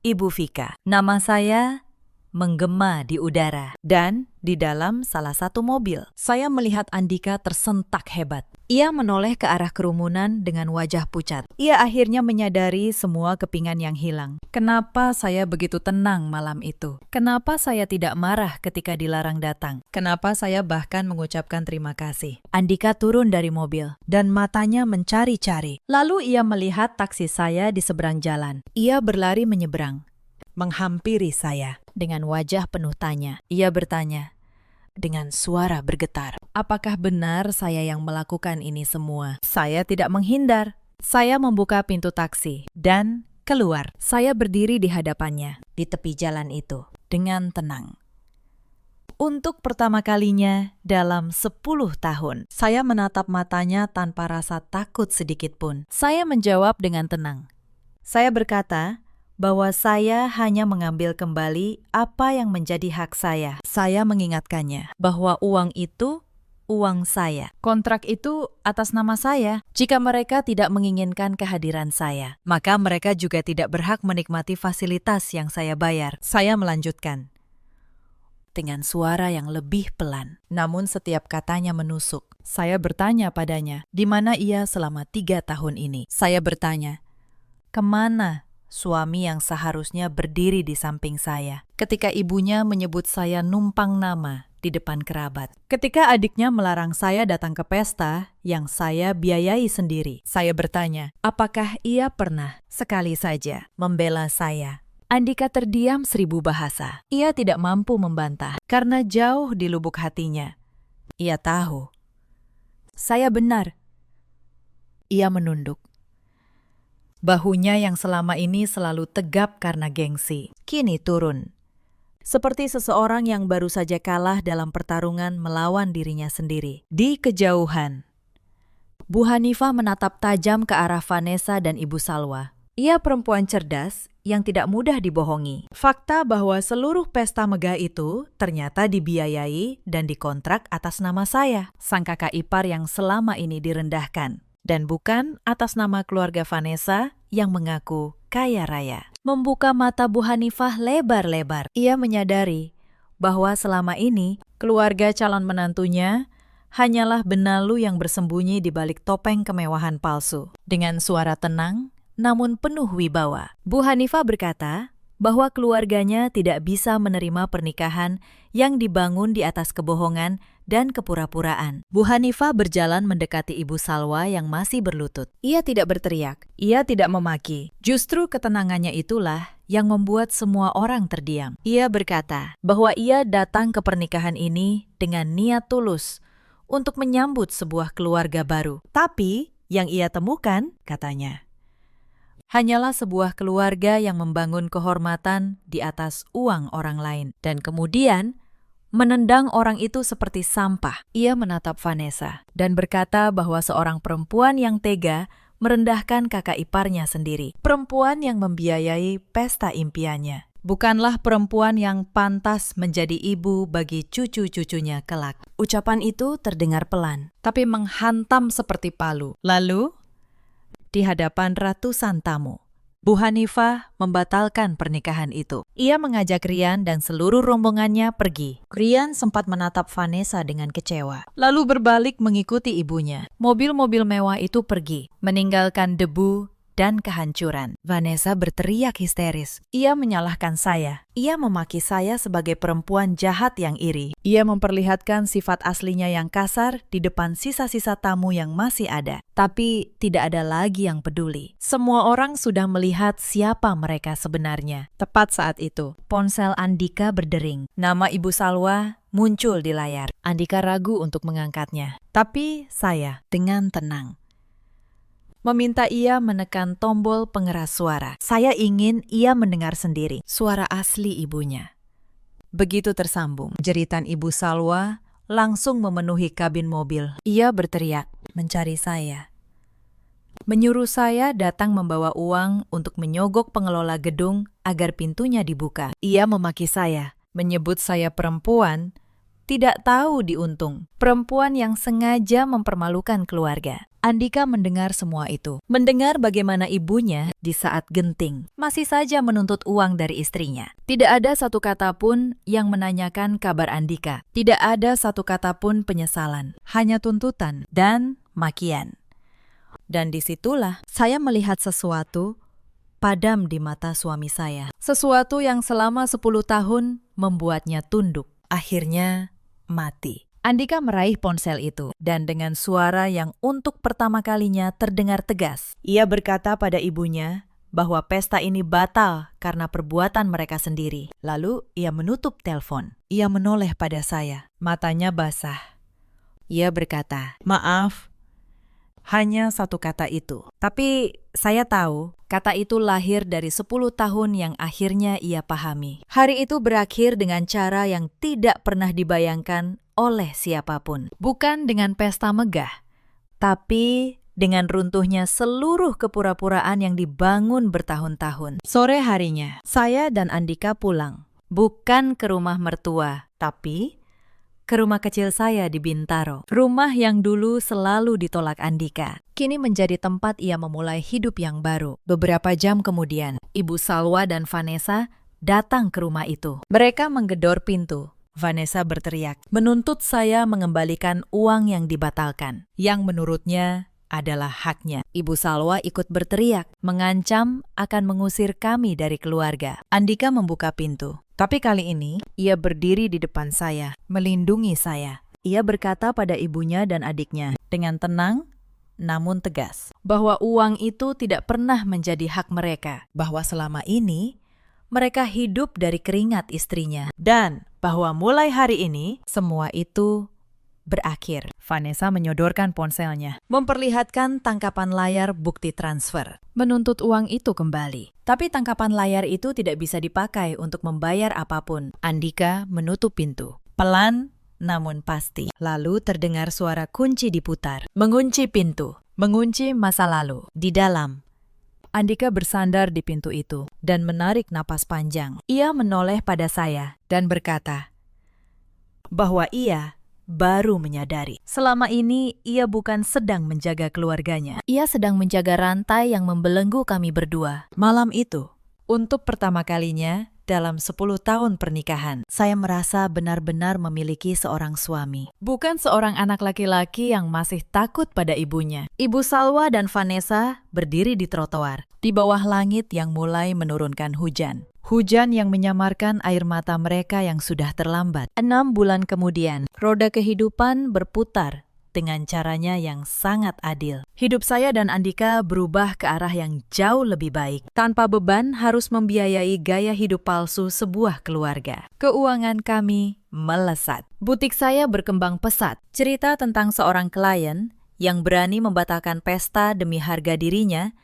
Ibu Vika. Nama saya menggema di udara. Dan di dalam salah satu mobil, saya melihat Andika tersentak hebat. Ia menoleh ke arah kerumunan dengan wajah pucat. Ia akhirnya menyadari semua kepingan yang hilang. Kenapa saya begitu tenang malam itu? Kenapa saya tidak marah ketika dilarang datang? Kenapa saya bahkan mengucapkan terima kasih? Andika turun dari mobil dan matanya mencari-cari. Lalu ia melihat taksi saya di seberang jalan. Ia berlari menyeberang, menghampiri saya dengan wajah penuh tanya. Ia bertanya dengan suara bergetar, apakah benar saya yang melakukan ini semua? Saya tidak menghindar. Saya membuka pintu taksi dan keluar. Saya berdiri di hadapannya di tepi jalan itu dengan tenang. Untuk pertama kalinya dalam 10 tahun, saya menatap matanya tanpa rasa takut sedikit pun. Saya menjawab dengan tenang. Saya berkata bahwa saya hanya mengambil kembali apa yang menjadi hak saya. Saya mengingatkannya bahwa uang itu uang saya. Kontrak itu atas nama saya. Jika mereka tidak menginginkan kehadiran saya, maka mereka juga tidak berhak menikmati fasilitas yang saya bayar. Saya melanjutkan dengan suara yang lebih pelan, namun setiap katanya menusuk. Saya bertanya padanya, di mana ia selama 3 tahun ini? Saya bertanya, kemana suami yang seharusnya berdiri di samping saya ketika ibunya menyebut saya numpang nama di depan kerabat? Ketika adiknya melarang saya datang ke pesta yang saya biayai sendiri, saya bertanya, apakah ia pernah sekali saja membela saya? Andika terdiam 1000 bahasa. Ia tidak mampu membantah karena jauh di lubuk hatinya ia tahu saya benar. Ia menunduk. Bahunya yang selama ini selalu tegap karena gengsi, kini turun. Seperti seseorang yang baru saja kalah dalam pertarungan melawan dirinya sendiri. Di kejauhan, Bu Hanifah menatap tajam ke arah Vanessa dan Ibu Salwa. Ia perempuan cerdas yang tidak mudah dibohongi. Fakta bahwa seluruh pesta megah itu ternyata dibiayai dan dikontrak atas nama saya, sang kakak ipar yang selama ini direndahkan. Dan bukan atas nama keluarga Vanessa yang mengaku kaya raya. Membuka mata Bu Hanifah lebar-lebar. Ia menyadari bahwa selama ini keluarga calon menantunya hanyalah benalu yang bersembunyi di balik topeng kemewahan palsu. Dengan suara tenang namun penuh wibawa, Bu Hanifah berkata bahwa keluarganya tidak bisa menerima pernikahan yang dibangun di atas kebohongan dan kepura-puraan. Bu Hanifah berjalan mendekati Ibu Salwa yang masih berlutut. Ia tidak berteriak, ia tidak memaki. Justru ketenangannya itulah yang membuat semua orang terdiam. Ia berkata bahwa ia datang ke pernikahan ini dengan niat tulus untuk menyambut sebuah keluarga baru. Tapi yang ia temukan, katanya, hanyalah sebuah keluarga yang membangun kehormatan di atas uang orang lain. Dan kemudian menendang orang itu seperti sampah. Ia menatap Vanessa dan berkata bahwa seorang perempuan yang tega merendahkan kakak iparnya sendiri. Perempuan yang membiayai pesta impiannya. Bukanlah perempuan yang pantas menjadi ibu bagi cucu-cucunya kelak. Ucapan itu terdengar pelan, tapi menghantam seperti palu. Lalu, di hadapan ratusan tamu, Bu Hanifah membatalkan pernikahan itu. Ia mengajak Rian dan seluruh rombongannya pergi. Rian sempat menatap Vanessa dengan kecewa, lalu berbalik mengikuti ibunya. Mobil-mobil mewah itu pergi, meninggalkan debu dan kehancuran. Vanessa berteriak histeris. Ia menyalahkan saya. Ia memaki saya sebagai perempuan jahat yang iri. Ia memperlihatkan sifat aslinya yang kasar di depan sisa-sisa tamu yang masih ada. Tapi tidak ada lagi yang peduli. Semua orang sudah melihat siapa mereka sebenarnya. Tepat saat itu, ponsel Andika berdering. Nama Ibu Salwa muncul di layar. Andika ragu untuk mengangkatnya. Tapi saya dengan tenang meminta ia menekan tombol pengeras suara. Saya ingin ia mendengar sendiri suara asli ibunya. Begitu tersambung, jeritan Ibu Salwa langsung memenuhi kabin mobil. Ia berteriak, mencari saya. Menyuruh saya datang membawa uang untuk menyogok pengelola gedung agar pintunya dibuka. Ia memaki saya, menyebut saya perempuan, tidak tahu diuntung. Perempuan yang sengaja mempermalukan keluarga. Andika mendengar semua itu. Mendengar bagaimana ibunya di saat genting masih saja menuntut uang dari istrinya. Tidak ada satu kata pun yang menanyakan kabar Andika. Tidak ada satu kata pun penyesalan. Hanya tuntutan dan makian. Dan disitulah saya melihat sesuatu padam di mata suami saya. Sesuatu yang selama 10 tahun membuatnya tunduk. Akhirnya mati. Andika meraih ponsel itu, dan dengan suara yang untuk pertama kalinya terdengar tegas, ia berkata pada ibunya bahwa pesta ini batal karena perbuatan mereka sendiri. Lalu ia menutup telepon. Ia menoleh pada saya, matanya basah. Ia berkata, "Maaf, hanya satu kata itu." Tapi saya tahu kata itu lahir dari 10 tahun yang akhirnya ia pahami. Hari itu berakhir dengan cara yang tidak pernah dibayangkan oleh siapapun. Bukan dengan pesta megah, tapi dengan runtuhnya seluruh kepura-puraan yang dibangun bertahun-tahun. Sore harinya, saya dan Andika pulang. Bukan ke rumah mertua, tapi ke rumah kecil saya di Bintaro. Rumah yang dulu selalu ditolak Andika. Kini menjadi tempat ia memulai hidup yang baru. Beberapa jam kemudian, Ibu Salwa dan Vanessa datang ke rumah itu. Mereka menggedor pintu. Vanessa berteriak, menuntut saya mengembalikan uang yang dibatalkan, yang menurutnya adalah haknya. Ibu Salwa ikut berteriak, mengancam akan mengusir kami dari keluarga. Andika membuka pintu, tapi kali ini ia berdiri di depan saya, melindungi saya. Ia berkata pada ibunya dan adiknya dengan tenang namun tegas, bahwa uang itu tidak pernah menjadi hak mereka, bahwa selama ini mereka hidup dari keringat istrinya, dan bahwa mulai hari ini semua itu berakhir. Vanessa menyodorkan ponselnya, memperlihatkan tangkapan layar bukti transfer, menuntut uang itu kembali. Tapi tangkapan layar itu tidak bisa dipakai untuk membayar apapun. Andika menutup pintu, pelan namun pasti. Lalu terdengar suara kunci diputar, mengunci pintu, mengunci masa lalu. Di dalam, Andika bersandar di pintu itu dan menarik napas panjang. Ia menoleh pada saya dan berkata bahwa ia baru menyadari. Selama ini ia bukan sedang menjaga keluarganya. Ia sedang menjaga rantai yang membelenggu kami berdua. Malam itu, untuk pertama kalinya dalam 10 tahun pernikahan, saya merasa benar-benar memiliki seorang suami. Bukan seorang anak laki-laki yang masih takut pada ibunya. Ibu Salwa dan Vanessa berdiri di trotoar, di bawah langit yang mulai menurunkan hujan. Hujan yang menyamarkan air mata mereka yang sudah terlambat. 6 bulan kemudian, roda kehidupan berputar dengan caranya yang sangat adil. Hidup saya dan Andika berubah ke arah yang jauh lebih baik. Tanpa beban harus membiayai gaya hidup palsu sebuah keluarga. Keuangan kami melesat. Butik saya berkembang pesat. Cerita tentang seorang klien yang berani membatalkan pesta demi harga dirinya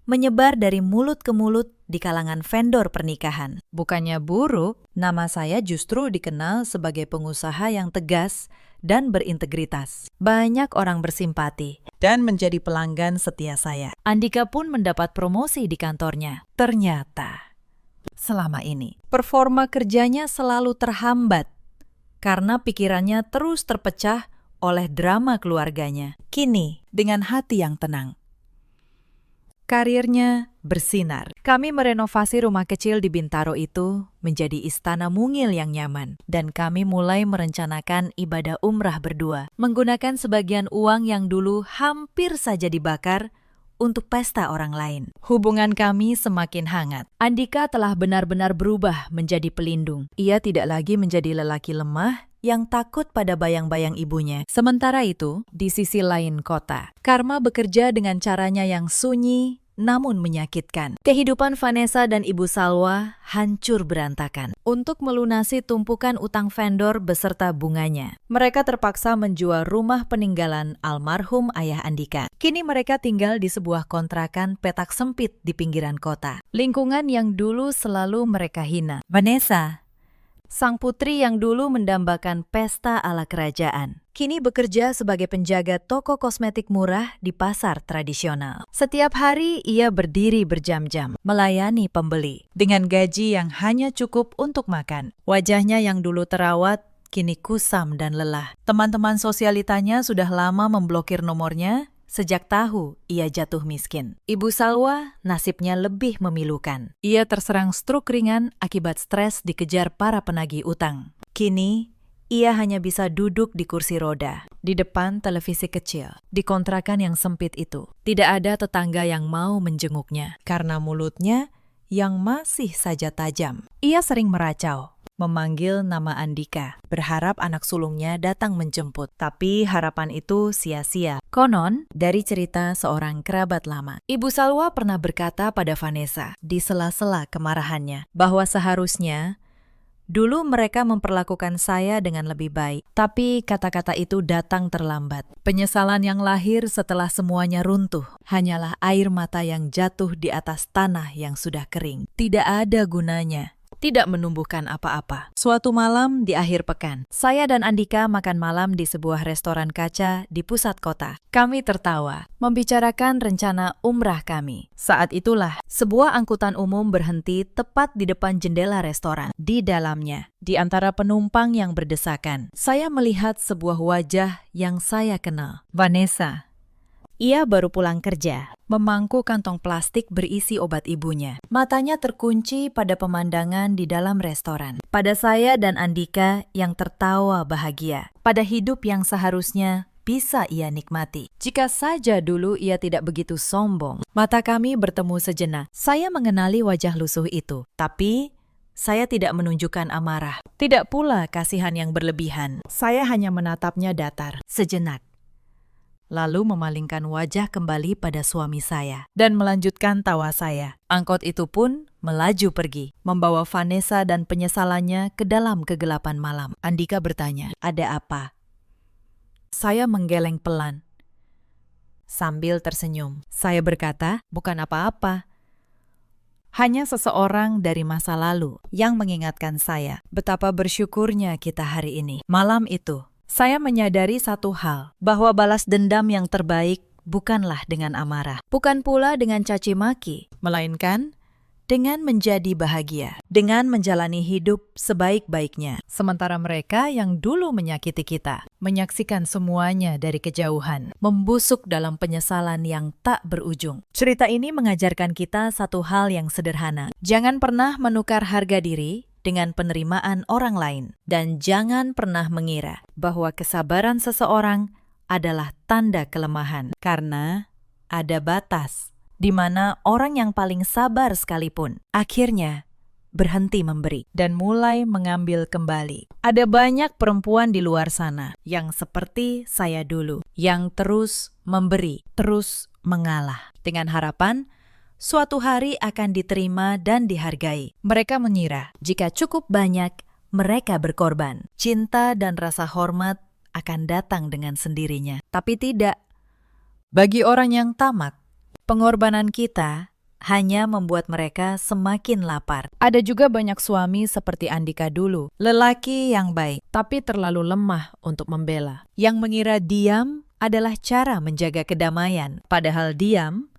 menyebar dari mulut ke mulut di kalangan vendor pernikahan. Bukannya buruk, nama saya justru dikenal sebagai pengusaha yang tegas dan berintegritas. Banyak orang bersimpati dan menjadi pelanggan setia saya. Andika pun mendapat promosi di kantornya. Ternyata, selama ini, performa kerjanya selalu terhambat karena pikirannya terus terpecah oleh drama keluarganya. Kini, dengan hati yang tenang, Karirnya bersinar. Kami merenovasi rumah kecil di Bintaro itu menjadi istana mungil yang nyaman. Dan kami mulai merencanakan ibadah umrah berdua. Menggunakan sebagian uang yang dulu hampir saja dibakar untuk pesta orang lain. Hubungan kami semakin hangat. Andika telah benar-benar berubah menjadi pelindung. Ia tidak lagi menjadi lelaki lemah yang takut pada bayang-bayang ibunya. Sementara itu, di sisi lain kota, Karma bekerja dengan caranya yang sunyi namun menyakitkan. Kehidupan Vanessa dan Ibu Salwa hancur berantakan. Untuk melunasi tumpukan utang vendor beserta bunganya, mereka terpaksa menjual rumah peninggalan almarhum ayah Andika. Kini mereka tinggal di sebuah kontrakan petak sempit di pinggiran kota. Lingkungan yang dulu selalu mereka hina. Vanessa, sang putri yang dulu mendambakan pesta ala kerajaan, kini bekerja sebagai penjaga toko kosmetik murah di pasar tradisional. Setiap hari ia berdiri berjam-jam, melayani pembeli, dengan gaji yang hanya cukup untuk makan. Wajahnya yang dulu terawat, kini kusam dan lelah. Teman-teman sosialitanya sudah lama memblokir nomornya, sejak tahu ia jatuh miskin. Ibu Salwa nasibnya lebih memilukan. Ia terserang stroke ringan akibat stres dikejar para penagih utang. Kini, ia hanya bisa duduk di kursi roda, di depan televisi kecil, di kontrakan yang sempit itu. Tidak ada tetangga yang mau menjenguknya, karena mulutnya yang masih saja tajam. Ia sering meracau, memanggil nama Andika, berharap anak sulungnya datang menjemput. Tapi harapan itu sia-sia. Konon, dari cerita seorang kerabat lama, Ibu Salwa pernah berkata pada Vanessa, di sela-sela kemarahannya, bahwa seharusnya dulu mereka memperlakukan saya dengan lebih baik. Tapi kata-kata itu datang terlambat. Penyesalan yang lahir setelah semuanya runtuh hanyalah air mata yang jatuh di atas tanah yang sudah kering. Tidak ada gunanya. Tidak menumbuhkan apa-apa. Suatu malam di akhir pekan, saya dan Andika makan malam di sebuah restoran kaca di pusat kota. Kami tertawa, membicarakan rencana umrah kami. Saat itulah, sebuah angkutan umum berhenti tepat di depan jendela restoran. Di dalamnya, di antara penumpang yang berdesakan, saya melihat sebuah wajah yang saya kenal. Vanessa. Ia baru pulang kerja, memangku kantong plastik berisi obat ibunya. Matanya terkunci pada pemandangan di dalam restoran. Pada saya dan Andika yang tertawa bahagia. Pada hidup yang seharusnya bisa ia nikmati. Jika saja dulu ia tidak begitu sombong. Mata kami bertemu sejenak. Saya mengenali wajah lusuh itu. Tapi saya tidak menunjukkan amarah. Tidak pula kasihan yang berlebihan. Saya hanya menatapnya datar, sejenak. Lalu memalingkan wajah kembali pada suami saya dan melanjutkan tawa saya. Angkot itu pun melaju pergi, membawa Vanessa dan penyesalannya ke dalam kegelapan malam. Andika bertanya, "Ada apa?" Saya menggeleng pelan, sambil tersenyum. Saya berkata, "Bukan apa-apa. Hanya seseorang dari masa lalu yang mengingatkan saya betapa bersyukurnya kita hari ini." Malam itu, saya menyadari satu hal, bahwa balas dendam yang terbaik bukanlah dengan amarah, bukan pula dengan caci maki, melainkan dengan menjadi bahagia, dengan menjalani hidup sebaik-baiknya. Sementara mereka yang dulu menyakiti kita, menyaksikan semuanya dari kejauhan, membusuk dalam penyesalan yang tak berujung. Cerita ini mengajarkan kita satu hal yang sederhana. Jangan pernah menukar harga diri dengan penerimaan orang lain. Dan jangan pernah mengira bahwa kesabaran seseorang adalah tanda kelemahan. Karena ada batas di mana orang yang paling sabar sekalipun akhirnya berhenti memberi dan mulai mengambil kembali. Ada banyak perempuan di luar sana yang seperti saya dulu, yang terus memberi, terus mengalah, dengan harapan suatu hari akan diterima dan dihargai. Mereka mengira jika cukup banyak mereka berkorban, cinta dan rasa hormat akan datang dengan sendirinya. Tapi tidak. Bagi orang yang tamak, pengorbanan kita hanya membuat mereka semakin lapar. Ada juga banyak suami seperti Andika dulu, lelaki yang baik, tapi terlalu lemah untuk membela, yang mengira diam adalah cara menjaga kedamaian. Padahal diam,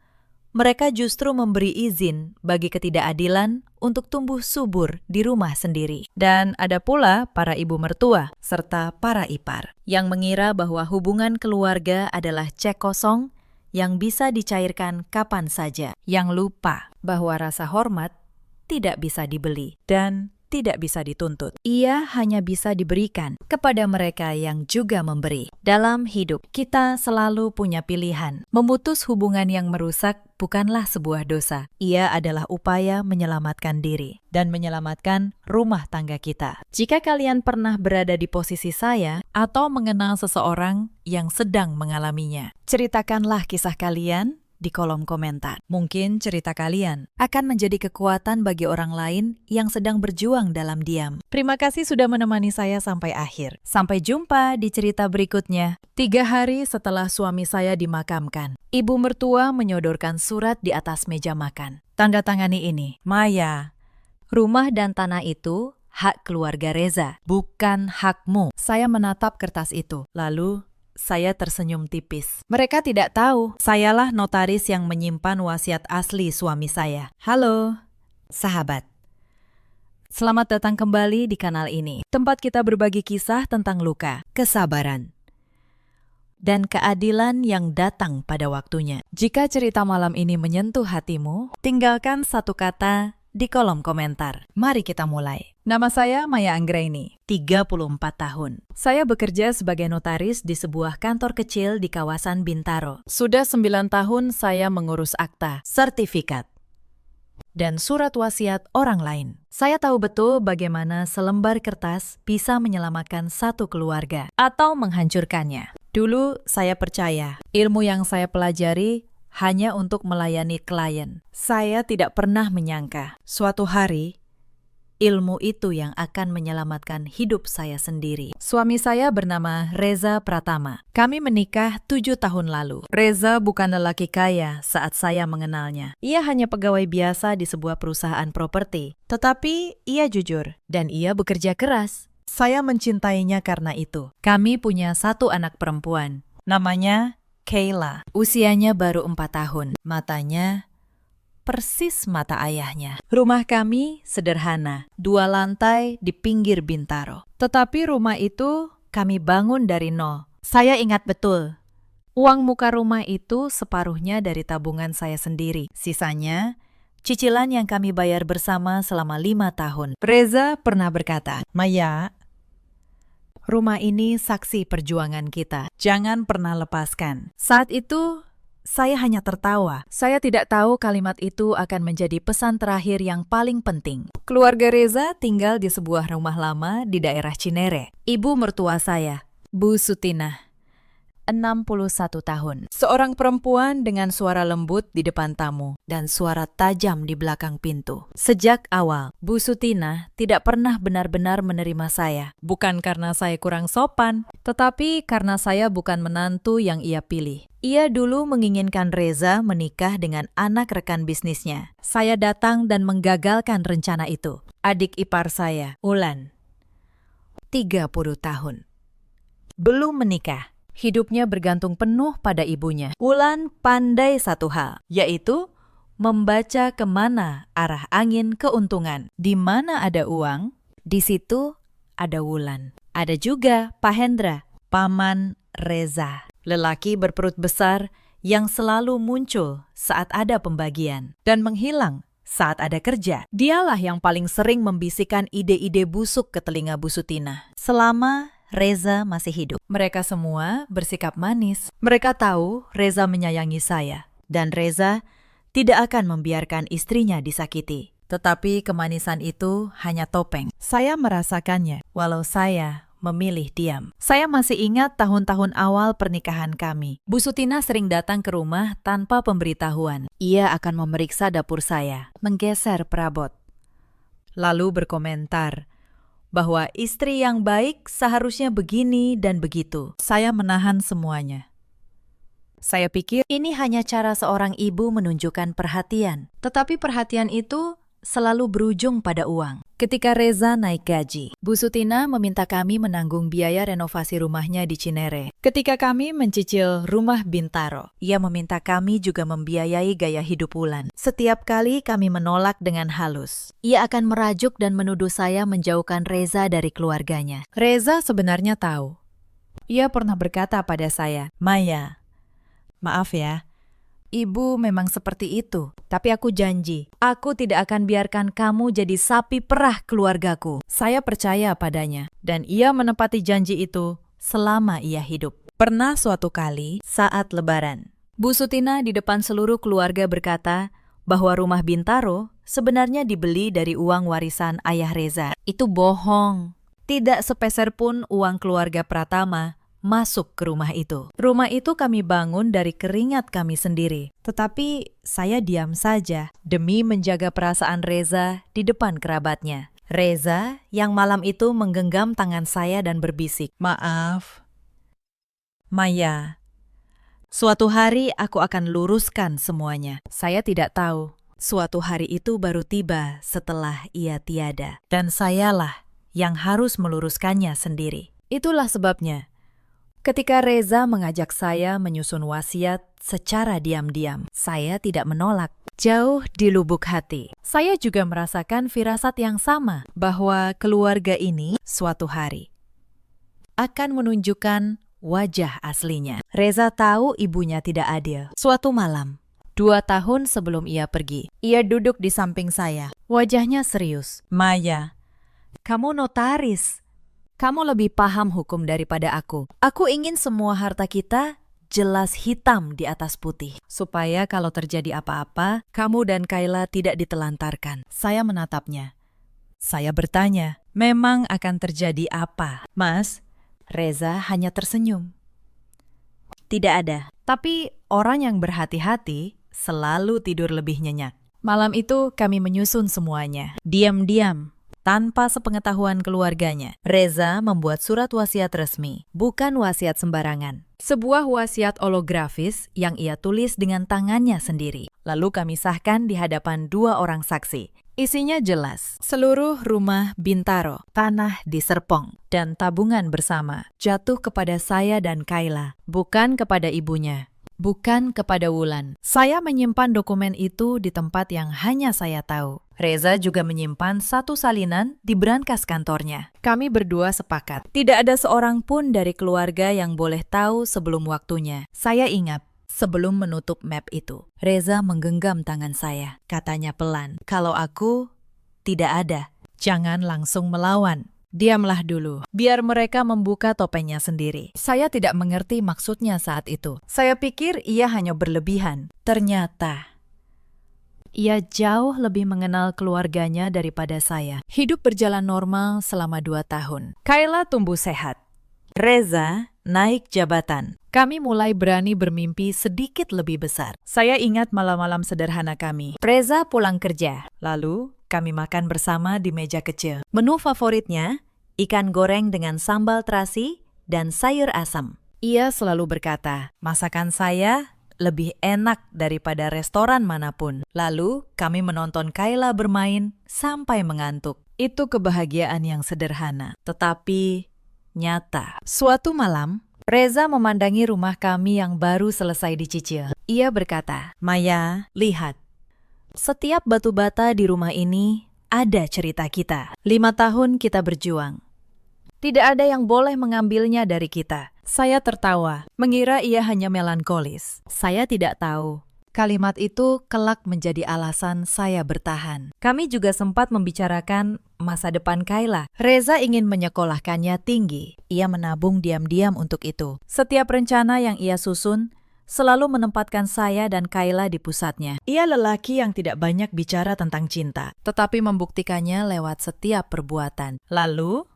mereka justru memberi izin bagi ketidakadilan untuk tumbuh subur di rumah sendiri. Dan ada pula para ibu mertua serta para ipar yang mengira bahwa hubungan keluarga adalah cek kosong yang bisa dicairkan kapan saja, yang lupa bahwa rasa hormat tidak bisa dibeli dan tidak bisa dituntut. Ia hanya bisa diberikan kepada mereka yang juga memberi. Dalam hidup, kita selalu punya pilihan. Memutus hubungan yang merusak bukanlah sebuah dosa. Ia adalah upaya menyelamatkan diri dan menyelamatkan rumah tangga kita. Jika kalian pernah berada di posisi saya atau mengenal seseorang yang sedang mengalaminya, ceritakanlah kisah kalian di kolom komentar. Mungkin cerita kalian akan menjadi kekuatan bagi orang lain yang sedang berjuang dalam diam. Terima kasih sudah menemani saya sampai akhir. Sampai jumpa di cerita berikutnya. 3 hari setelah suami saya dimakamkan, ibu mertua menyodorkan surat di atas meja makan. Tanda tangani ini. Maya, rumah dan tanah itu hak keluarga Reza, bukan hakmu. Saya menatap kertas itu. Lalu saya tersenyum tipis. Mereka tidak tahu, sayalah notaris yang menyimpan wasiat asli suami saya. Halo, sahabat. Selamat datang kembali di kanal ini, tempat kita berbagi kisah tentang luka, kesabaran, dan keadilan yang datang pada waktunya. Jika cerita malam ini menyentuh hatimu, tinggalkan satu kata di kolom komentar. Mari kita mulai. Nama saya Maya Anggraini, 34 tahun. Saya bekerja sebagai notaris di sebuah kantor kecil di kawasan Bintaro. Sudah 9 tahun saya mengurus akta, sertifikat, dan surat wasiat orang lain. Saya tahu betul bagaimana selembar kertas bisa menyelamatkan satu keluarga atau menghancurkannya. Dulu saya percaya ilmu yang saya pelajari hanya untuk melayani klien. Saya tidak pernah menyangka suatu hari ilmu itu yang akan menyelamatkan hidup saya sendiri. Suami saya bernama Reza Pratama. Kami menikah 7 tahun lalu. Reza bukan lelaki kaya saat saya mengenalnya. Ia hanya pegawai biasa di sebuah perusahaan properti. Tetapi ia jujur dan ia bekerja keras. Saya mencintainya karena itu. Kami punya 1 anak perempuan. Namanya Kayla. Usianya baru 4 tahun. Matanya persis mata ayahnya. Rumah kami sederhana, 2 lantai di pinggir Bintaro. Tetapi rumah itu kami bangun dari nol. Saya ingat betul, uang muka rumah itu separuhnya dari tabungan saya sendiri. Sisanya, cicilan yang kami bayar bersama selama 5 tahun. Reza pernah berkata, Maya, rumah ini saksi perjuangan kita. Jangan pernah lepaskan. Saat itu, saya hanya tertawa. Saya tidak tahu kalimat itu akan menjadi pesan terakhir yang paling penting. Keluarga Reza tinggal di sebuah rumah lama di daerah Cinere. Ibu mertua saya, Bu Sutina, 61 tahun. Seorang perempuan dengan suara lembut di depan tamu dan suara tajam di belakang pintu. Sejak awal, Bu Sutina tidak pernah benar-benar menerima saya. Bukan karena saya kurang sopan, tetapi karena saya bukan menantu yang ia pilih. Ia dulu menginginkan Reza menikah dengan anak rekan bisnisnya. Saya datang dan menggagalkan rencana itu. Adik ipar saya, Ulan, 30 tahun, belum menikah. Hidupnya bergantung penuh pada ibunya. Ulan pandai satu hal, yaitu membaca kemana arah angin keuntungan. Di mana ada uang, di situ ada Ulan. Ada juga Pak Hendra, paman Reza, lelaki berperut besar yang selalu muncul saat ada pembagian dan menghilang saat ada kerja. Dialah yang paling sering membisikkan ide-ide busuk ke telinga Bu Sutina. Selama Reza masih hidup, mereka semua bersikap manis. Mereka tahu Reza menyayangi saya, dan Reza tidak akan membiarkan istrinya disakiti. Tetapi kemanisan itu hanya topeng. Saya merasakannya, walau saya memilih diam. Saya masih ingat tahun-tahun awal pernikahan kami. Bu Sutina sering datang ke rumah tanpa pemberitahuan. Ia akan memeriksa dapur saya, menggeser perabot, lalu berkomentar bahwa istri yang baik seharusnya begini dan begitu. Saya menahan semuanya. Saya pikir ini hanya cara seorang ibu menunjukkan perhatian. Tetapi perhatian itu selalu berujung pada uang. Ketika Reza naik gaji, Bu Sutina meminta kami menanggung biaya renovasi rumahnya di Cinere. Ketika kami mencicil rumah Bintaro, ia meminta kami juga membiayai gaya hidup Ulan. Setiap kali kami menolak dengan halus, ia akan merajuk dan menuduh saya menjauhkan Reza dari keluarganya. Reza sebenarnya tahu. Ia pernah berkata pada saya, Maya, maaf ya, Ibu memang seperti itu. Tapi aku janji, aku tidak akan biarkan kamu jadi sapi perah keluargaku. Saya percaya padanya, dan ia menepati janji itu selama ia hidup. Pernah suatu kali, saat Lebaran, Bu Sutina di depan seluruh keluarga berkata bahwa rumah Bintaro sebenarnya dibeli dari uang warisan ayah Reza. Itu bohong. Tidak sepeser pun uang keluarga Pratama masuk ke rumah itu. Rumah itu kami bangun dari keringat kami sendiri. Tetapi saya diam saja demi menjaga perasaan Reza di depan kerabatnya. Reza yang malam itu menggenggam tangan saya dan berbisik, "Maaf, Maya. Suatu hari aku akan luruskan semuanya." Saya tidak tahu. Suatu hari itu baru tiba setelah ia tiada. Dan sayalah yang harus meluruskannya sendiri. Itulah sebabnya, ketika Reza mengajak saya menyusun wasiat secara diam-diam, saya tidak menolak. Jauh di lubuk hati, saya juga merasakan firasat yang sama bahwa keluarga ini suatu hari akan menunjukkan wajah aslinya. Reza tahu ibunya tidak adil. Suatu malam, 2 tahun sebelum ia pergi, ia duduk di samping saya. Wajahnya serius. "Maya, kamu notaris. Kamu lebih paham hukum daripada aku. Aku ingin semua harta kita jelas hitam di atas putih, supaya kalau terjadi apa-apa, kamu dan Kayla tidak ditelantarkan." Saya menatapnya. Saya bertanya, "Memang akan terjadi apa, Mas?" Reza hanya tersenyum. "Tidak ada. Tapi orang yang berhati-hati selalu tidur lebih nyenyak." Malam itu kami menyusun semuanya. Diam-diam, tanpa sepengetahuan keluarganya, Reza membuat surat wasiat resmi, bukan wasiat sembarangan. Sebuah wasiat holografis yang ia tulis dengan tangannya sendiri. Lalu kami sahkan di hadapan 2 orang saksi. Isinya jelas, seluruh rumah Bintaro, tanah di Serpong, dan tabungan bersama jatuh kepada saya dan Kayla, bukan kepada ibunya, bukan kepada Wulan. Saya menyimpan dokumen itu di tempat yang hanya saya tahu. Reza juga menyimpan satu salinan di brankas kantornya. Kami berdua sepakat, tidak ada seorang pun dari keluarga yang boleh tahu sebelum waktunya. Saya ingat, sebelum menutup map itu, Reza menggenggam tangan saya. Katanya pelan, "Kalau aku tidak ada, jangan langsung melawan. Diamlah dulu, biar mereka membuka topengnya sendiri." Saya tidak mengerti maksudnya saat itu. Saya pikir ia hanya berlebihan. Ternyata ia jauh lebih mengenal keluarganya daripada saya. Hidup berjalan normal selama 2 tahun. Kayla tumbuh sehat. Reza naik jabatan. Kami mulai berani bermimpi sedikit lebih besar. Saya ingat malam-malam sederhana kami. Reza pulang kerja. Lalu kami makan bersama di meja kecil. Menu favoritnya, ikan goreng dengan sambal terasi dan sayur asam. Ia selalu berkata, "Masakan saya lebih enak daripada restoran manapun." Lalu kami menonton Kayla bermain sampai mengantuk. Itu kebahagiaan yang sederhana, tetapi nyata. Suatu malam, Reza memandangi rumah kami yang baru selesai dicicil. Ia berkata, "Maya, lihat. Setiap batu bata di rumah ini ada cerita kita. 5 tahun kita berjuang. Tidak ada yang boleh mengambilnya dari kita." Saya tertawa, mengira ia hanya melankolis. Saya tidak tahu. Kalimat itu kelak menjadi alasan saya bertahan. Kami juga sempat membicarakan masa depan Kayla. Reza ingin menyekolahkannya tinggi. Ia menabung diam-diam untuk itu. Setiap rencana yang ia susun selalu menempatkan saya dan Kayla di pusatnya. Ia lelaki yang tidak banyak bicara tentang cinta, tetapi membuktikannya lewat setiap perbuatan. Lalu,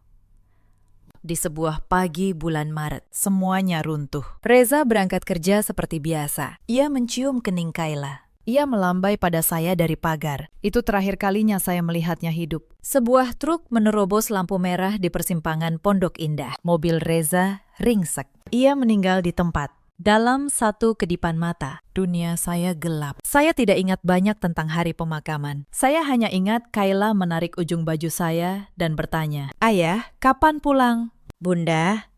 di sebuah pagi bulan Maret, semuanya runtuh. Reza berangkat kerja seperti biasa. Ia mencium kening Kayla. Ia melambai pada saya dari pagar. Itu terakhir kalinya saya melihatnya hidup. Sebuah truk menerobos lampu merah di persimpangan Pondok Indah. Mobil Reza ringsek. Ia meninggal di tempat. Dalam satu kedipan mata, dunia saya gelap. Saya tidak ingat banyak tentang hari pemakaman. Saya hanya ingat Kayla menarik ujung baju saya dan bertanya, "Ayah, kapan pulang?" "Bunda."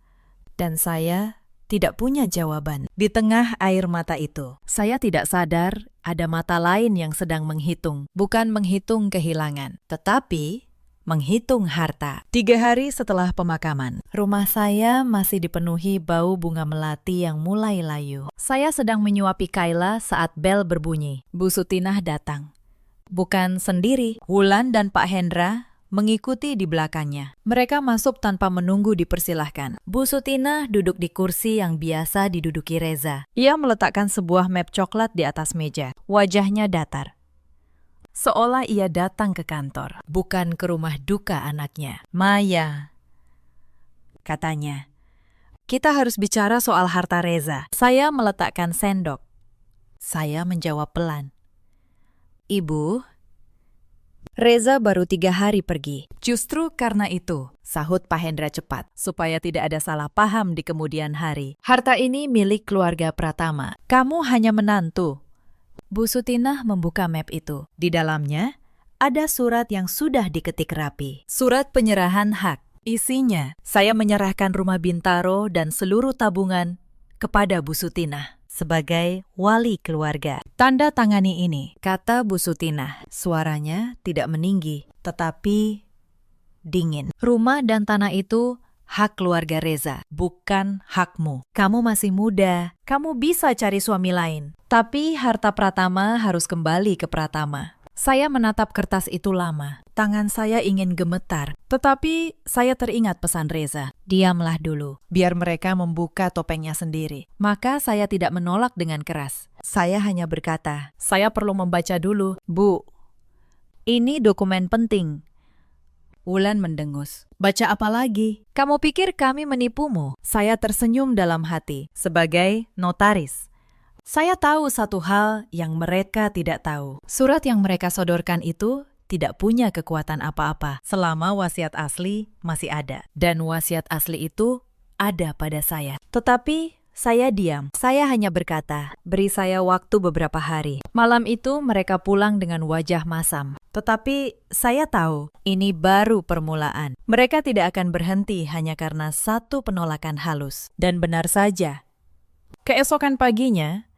Dan saya tidak punya jawaban. Di tengah air mata itu, saya tidak sadar ada mata lain yang sedang menghitung. Bukan menghitung kehilangan, tetapi menghitung harta. 3 hari setelah pemakaman, Rumah saya masih dipenuhi bau bunga melati yang mulai layu. Saya sedang menyuapi Kayla saat bel berbunyi. Bu Sutinah datang. Bukan sendiri, Wulan dan Pak Hendra mengikuti di belakangnya. Mereka masuk tanpa menunggu dipersilahkan. Bu Sutinah duduk di kursi yang biasa diduduki Reza. Ia meletakkan sebuah map coklat di atas meja. Wajahnya datar. Seolah ia datang ke kantor, bukan ke rumah duka anaknya. Maya, katanya, kita harus bicara soal harta Reza. Saya meletakkan sendok. Saya menjawab pelan. Ibu, Reza baru 3 hari pergi. Justru karena itu, sahut Pak Hendra cepat, supaya tidak ada salah paham di kemudian hari. Harta ini milik keluarga Pratama. Kamu hanya menantu. Bu Sutinah membuka map itu. Di dalamnya, ada surat yang sudah diketik rapi. Surat penyerahan hak. Isinya, saya menyerahkan rumah Bintaro dan seluruh tabungan kepada Bu Sutinah sebagai wali keluarga. Tanda tangani ini, kata Bu Sutinah. Suaranya tidak meninggi, tetapi dingin. Rumah dan tanah itu hak keluarga Reza, bukan hakmu. Kamu masih muda, kamu bisa cari suami lain. Tapi harta Pratama harus kembali ke Pratama. Saya menatap kertas itu lama. Tangan saya ingin gemetar, tetapi saya teringat pesan Reza. Diamlah dulu, biar mereka membuka topengnya sendiri. Maka saya tidak menolak dengan keras. Saya hanya berkata, saya perlu membaca dulu. Bu, ini dokumen penting. Wulan mendengus. Baca apa lagi? Kamu pikir kami menipumu? Saya tersenyum dalam hati sebagai notaris. Saya tahu satu hal yang mereka tidak tahu. Surat yang mereka sodorkan itu tidak punya kekuatan apa-apa selama wasiat asli masih ada. Dan wasiat asli itu ada pada saya. Tetapi saya diam. Saya hanya berkata, beri saya waktu beberapa hari. Malam itu mereka pulang dengan wajah masam. Tetapi saya tahu ini baru permulaan. Mereka tidak akan berhenti hanya karena satu penolakan halus. Dan benar saja. Keesokan paginya,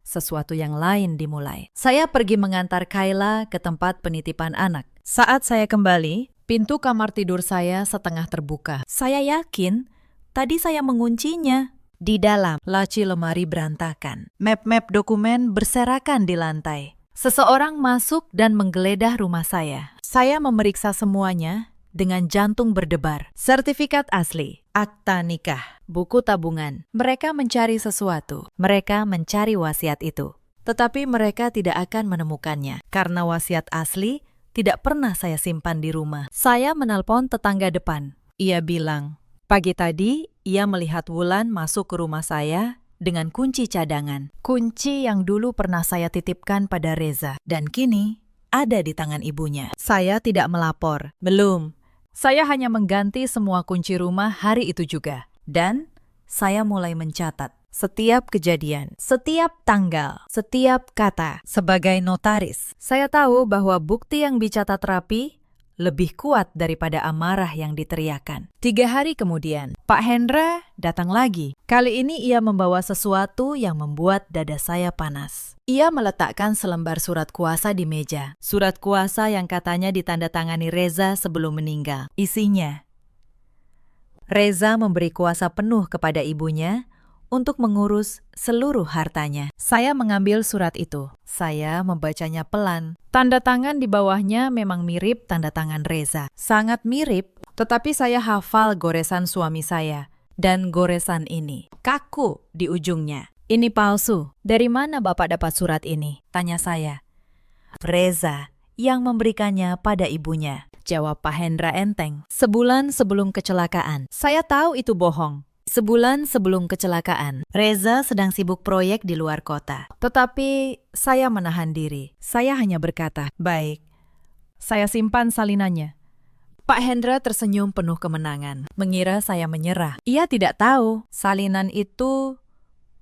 sesuatu yang lain dimulai. Saya pergi mengantar Kayla ke tempat penitipan anak. Saat saya kembali, pintu kamar tidur saya setengah terbuka. Saya yakin tadi saya menguncinya. Di dalam, laci lemari berantakan. Map-map dokumen berserakan di lantai. Seseorang masuk dan menggeledah rumah saya. Saya memeriksa semuanya dengan jantung berdebar. Sertifikat asli, akta nikah, buku tabungan. Mereka mencari sesuatu. Mereka mencari wasiat itu. Tetapi mereka tidak akan menemukannya. Karena wasiat asli tidak pernah saya simpan di rumah. Saya menelpon tetangga depan. Ia bilang, pagi tadi ia melihat Wulan masuk ke rumah saya dengan kunci cadangan. Kunci yang dulu pernah saya titipkan pada Reza. Dan kini ada di tangan ibunya. Saya tidak melapor. Belum. Saya hanya mengganti semua kunci rumah hari itu juga. Dan saya mulai mencatat setiap kejadian, setiap tanggal, setiap kata. Sebagai notaris, saya tahu bahwa bukti yang dicatat rapi lebih kuat daripada amarah yang diteriakan. 3 hari kemudian, Pak Hendra datang lagi. Kali ini ia membawa sesuatu yang membuat dada saya panas. Ia meletakkan selembar surat kuasa di meja. Surat kuasa yang katanya ditandatangani Reza sebelum meninggal. Isinya, Reza memberi kuasa penuh kepada ibunya untuk mengurus seluruh hartanya. Saya mengambil surat itu. Saya membacanya pelan. Tanda tangan di bawahnya memang mirip tanda tangan Reza. Sangat mirip, tetapi saya hafal goresan suami saya. Dan goresan ini kaku di ujungnya. Ini palsu. Dari mana Bapak dapat surat ini? Tanya saya. Reza yang memberikannya pada ibunya. Jawab Pak Hendra enteng. Sebulan sebelum kecelakaan. Saya tahu itu bohong. Sebulan sebelum kecelakaan, Reza sedang sibuk proyek di luar kota. Tetapi saya menahan diri. Saya hanya berkata, baik, saya simpan salinannya. Pak Hendra tersenyum penuh kemenangan, mengira saya menyerah. Ia tidak tahu salinan itu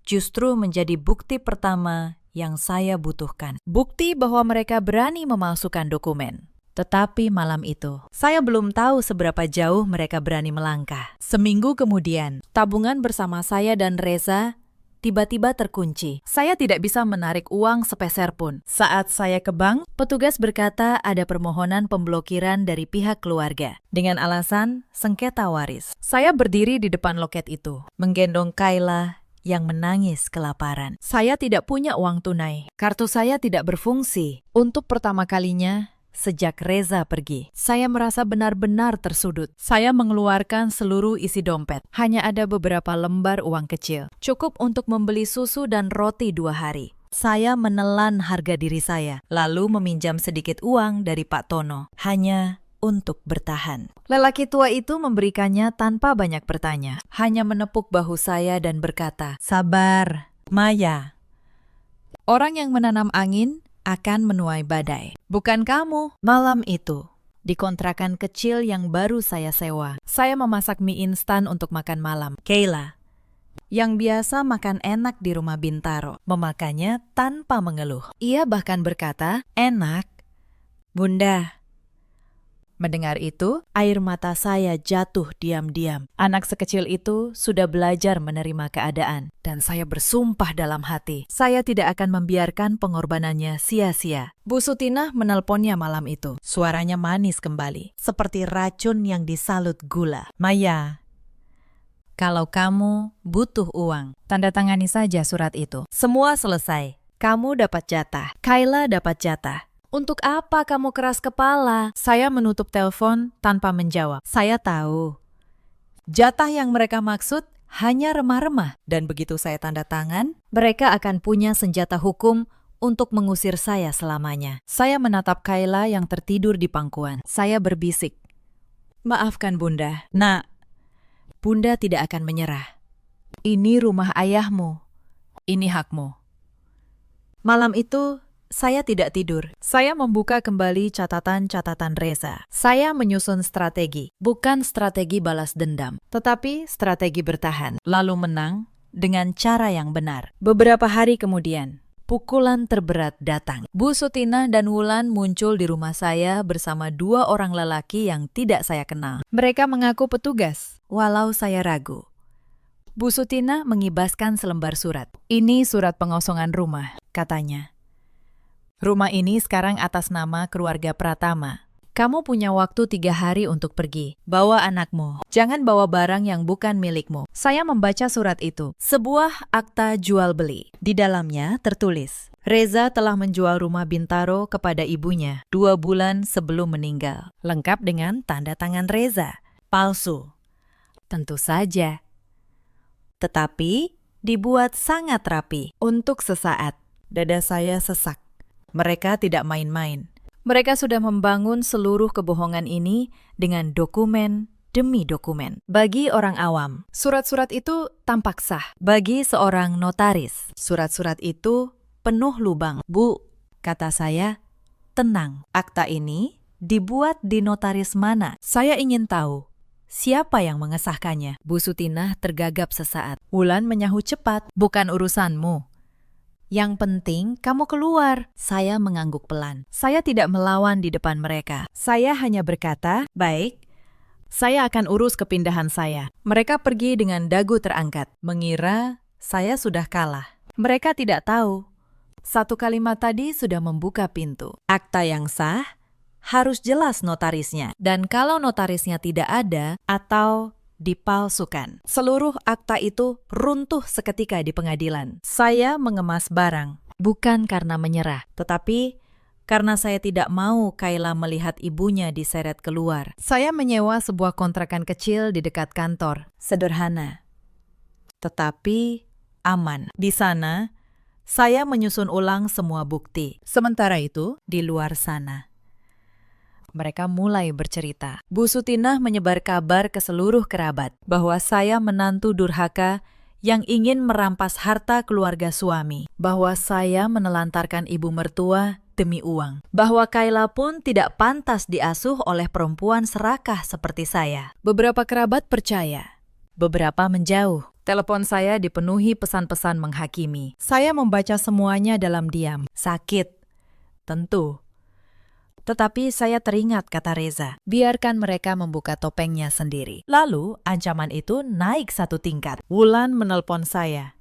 justru menjadi bukti pertama yang saya butuhkan. Bukti bahwa mereka berani memalsukan dokumen. Tetapi malam itu, saya belum tahu seberapa jauh mereka berani melangkah. Seminggu kemudian, tabungan bersama saya dan Reza tiba-tiba terkunci. Saya tidak bisa menarik uang sepeser pun. Saat saya ke bank, petugas berkata ada permohonan pemblokiran dari pihak keluarga dengan alasan sengketa waris. Saya berdiri di depan loket itu, menggendong Kayla yang menangis kelaparan. Saya tidak punya uang tunai. Kartu saya tidak berfungsi. Untuk pertama kalinya sejak Reza pergi, saya merasa benar-benar tersudut. Saya mengeluarkan seluruh isi dompet. Hanya ada beberapa lembar uang kecil, cukup untuk membeli susu dan roti 2 hari. Saya menelan harga diri saya, lalu meminjam sedikit uang dari Pak Tono, hanya untuk bertahan. Lelaki tua itu memberikannya tanpa banyak bertanya, hanya menepuk bahu saya dan berkata, "Sabar, Maya. Orang yang menanam angin akan menuai badai. Bukan kamu." Malam itu, di kontrakan kecil yang baru saya sewa, saya memasak mie instan untuk makan malam. Kayla, yang biasa makan enak di rumah Bintaro, memakannya tanpa mengeluh. Ia bahkan berkata, "Enak, Bunda." Mendengar itu, air mata saya jatuh diam-diam. Anak sekecil itu sudah belajar menerima keadaan, dan saya bersumpah dalam hati, saya tidak akan membiarkan pengorbanannya sia-sia. Bu Sutinah menelponnya malam itu. Suaranya manis kembali, seperti racun yang disalut gula. "Maya, kalau kamu butuh uang, tanda tangani saja surat itu. Semua selesai. Kamu dapat jatah. Kayla dapat jatah. Untuk apa kamu keras kepala?" Saya menutup telepon tanpa menjawab. Saya tahu, jatah yang mereka maksud hanya remah-remah. Dan begitu saya tanda tangan, mereka akan punya senjata hukum untuk mengusir saya selamanya. Saya menatap Kayla yang tertidur di pangkuan. Saya berbisik, "Maafkan Bunda." "Nak, Bunda tidak akan menyerah. Ini rumah ayahmu. Ini hakmu." Malam itu, saya tidak tidur. Saya membuka kembali catatan-catatan Reza. Saya menyusun strategi, bukan strategi balas dendam, tetapi strategi bertahan, lalu menang dengan cara yang benar. Beberapa hari kemudian, pukulan terberat datang. Bu Sutinah dan Wulan muncul di rumah saya bersama 2 orang lelaki yang tidak saya kenal. Mereka mengaku petugas, walau saya ragu. Bu Sutinah mengibaskan selembar surat. "Ini surat pengosongan rumah," katanya. "Rumah ini sekarang atas nama keluarga Pratama. Kamu punya waktu 3 hari untuk pergi. Bawa anakmu. Jangan bawa barang yang bukan milikmu." Saya membaca surat itu. Sebuah akta jual beli. Di dalamnya tertulis, Reza telah menjual rumah Bintaro kepada ibunya 2 bulan sebelum meninggal. Lengkap dengan tanda tangan Reza. Palsu. Tentu saja. Tetapi dibuat sangat rapi. Untuk sesaat, dada saya sesak. Mereka tidak main-main. Mereka sudah membangun seluruh kebohongan ini dengan dokumen demi dokumen. Bagi orang awam, surat-surat itu tampak sah. Bagi seorang notaris, surat-surat itu penuh lubang. "Bu," kata saya, "tenang. Akta ini dibuat di notaris mana? Saya ingin tahu siapa yang mengesahkannya." Bu Sutinah tergagap sesaat. Wulan menyahut cepat, "Bukan urusanmu. Yang penting kamu keluar." Saya mengangguk pelan. Saya tidak melawan di depan mereka. Saya hanya berkata, "Baik, saya akan urus kepindahan saya." Mereka pergi dengan dagu terangkat, mengira saya sudah kalah. Mereka tidak tahu, satu kalimat tadi sudah membuka pintu. Akta yang sah harus jelas notarisnya. Dan kalau notarisnya tidak ada atau dipalsukan, seluruh akta itu runtuh seketika di pengadilan. Saya mengemas barang, bukan karena menyerah, tetapi karena saya tidak mau Kayla melihat ibunya diseret keluar. Saya menyewa sebuah kontrakan kecil di dekat kantor. Sederhana, tetapi aman. Di sana, saya menyusun ulang semua bukti. Sementara itu, di luar sana, mereka mulai bercerita. Bu Sutinah menyebar kabar ke seluruh kerabat bahwa saya menantu durhaka yang ingin merampas harta keluarga suami, bahwa saya menelantarkan ibu mertua demi uang, bahwa Kayla pun tidak pantas diasuh oleh perempuan serakah seperti saya. Beberapa kerabat percaya, beberapa menjauh. Telepon saya dipenuhi pesan-pesan menghakimi. Saya membaca semuanya dalam diam. Sakit, tentu. Tetapi saya teringat kata Reza, biarkan mereka membuka topengnya sendiri. Lalu ancaman itu naik 1 tingkat. Wulan menelpon saya.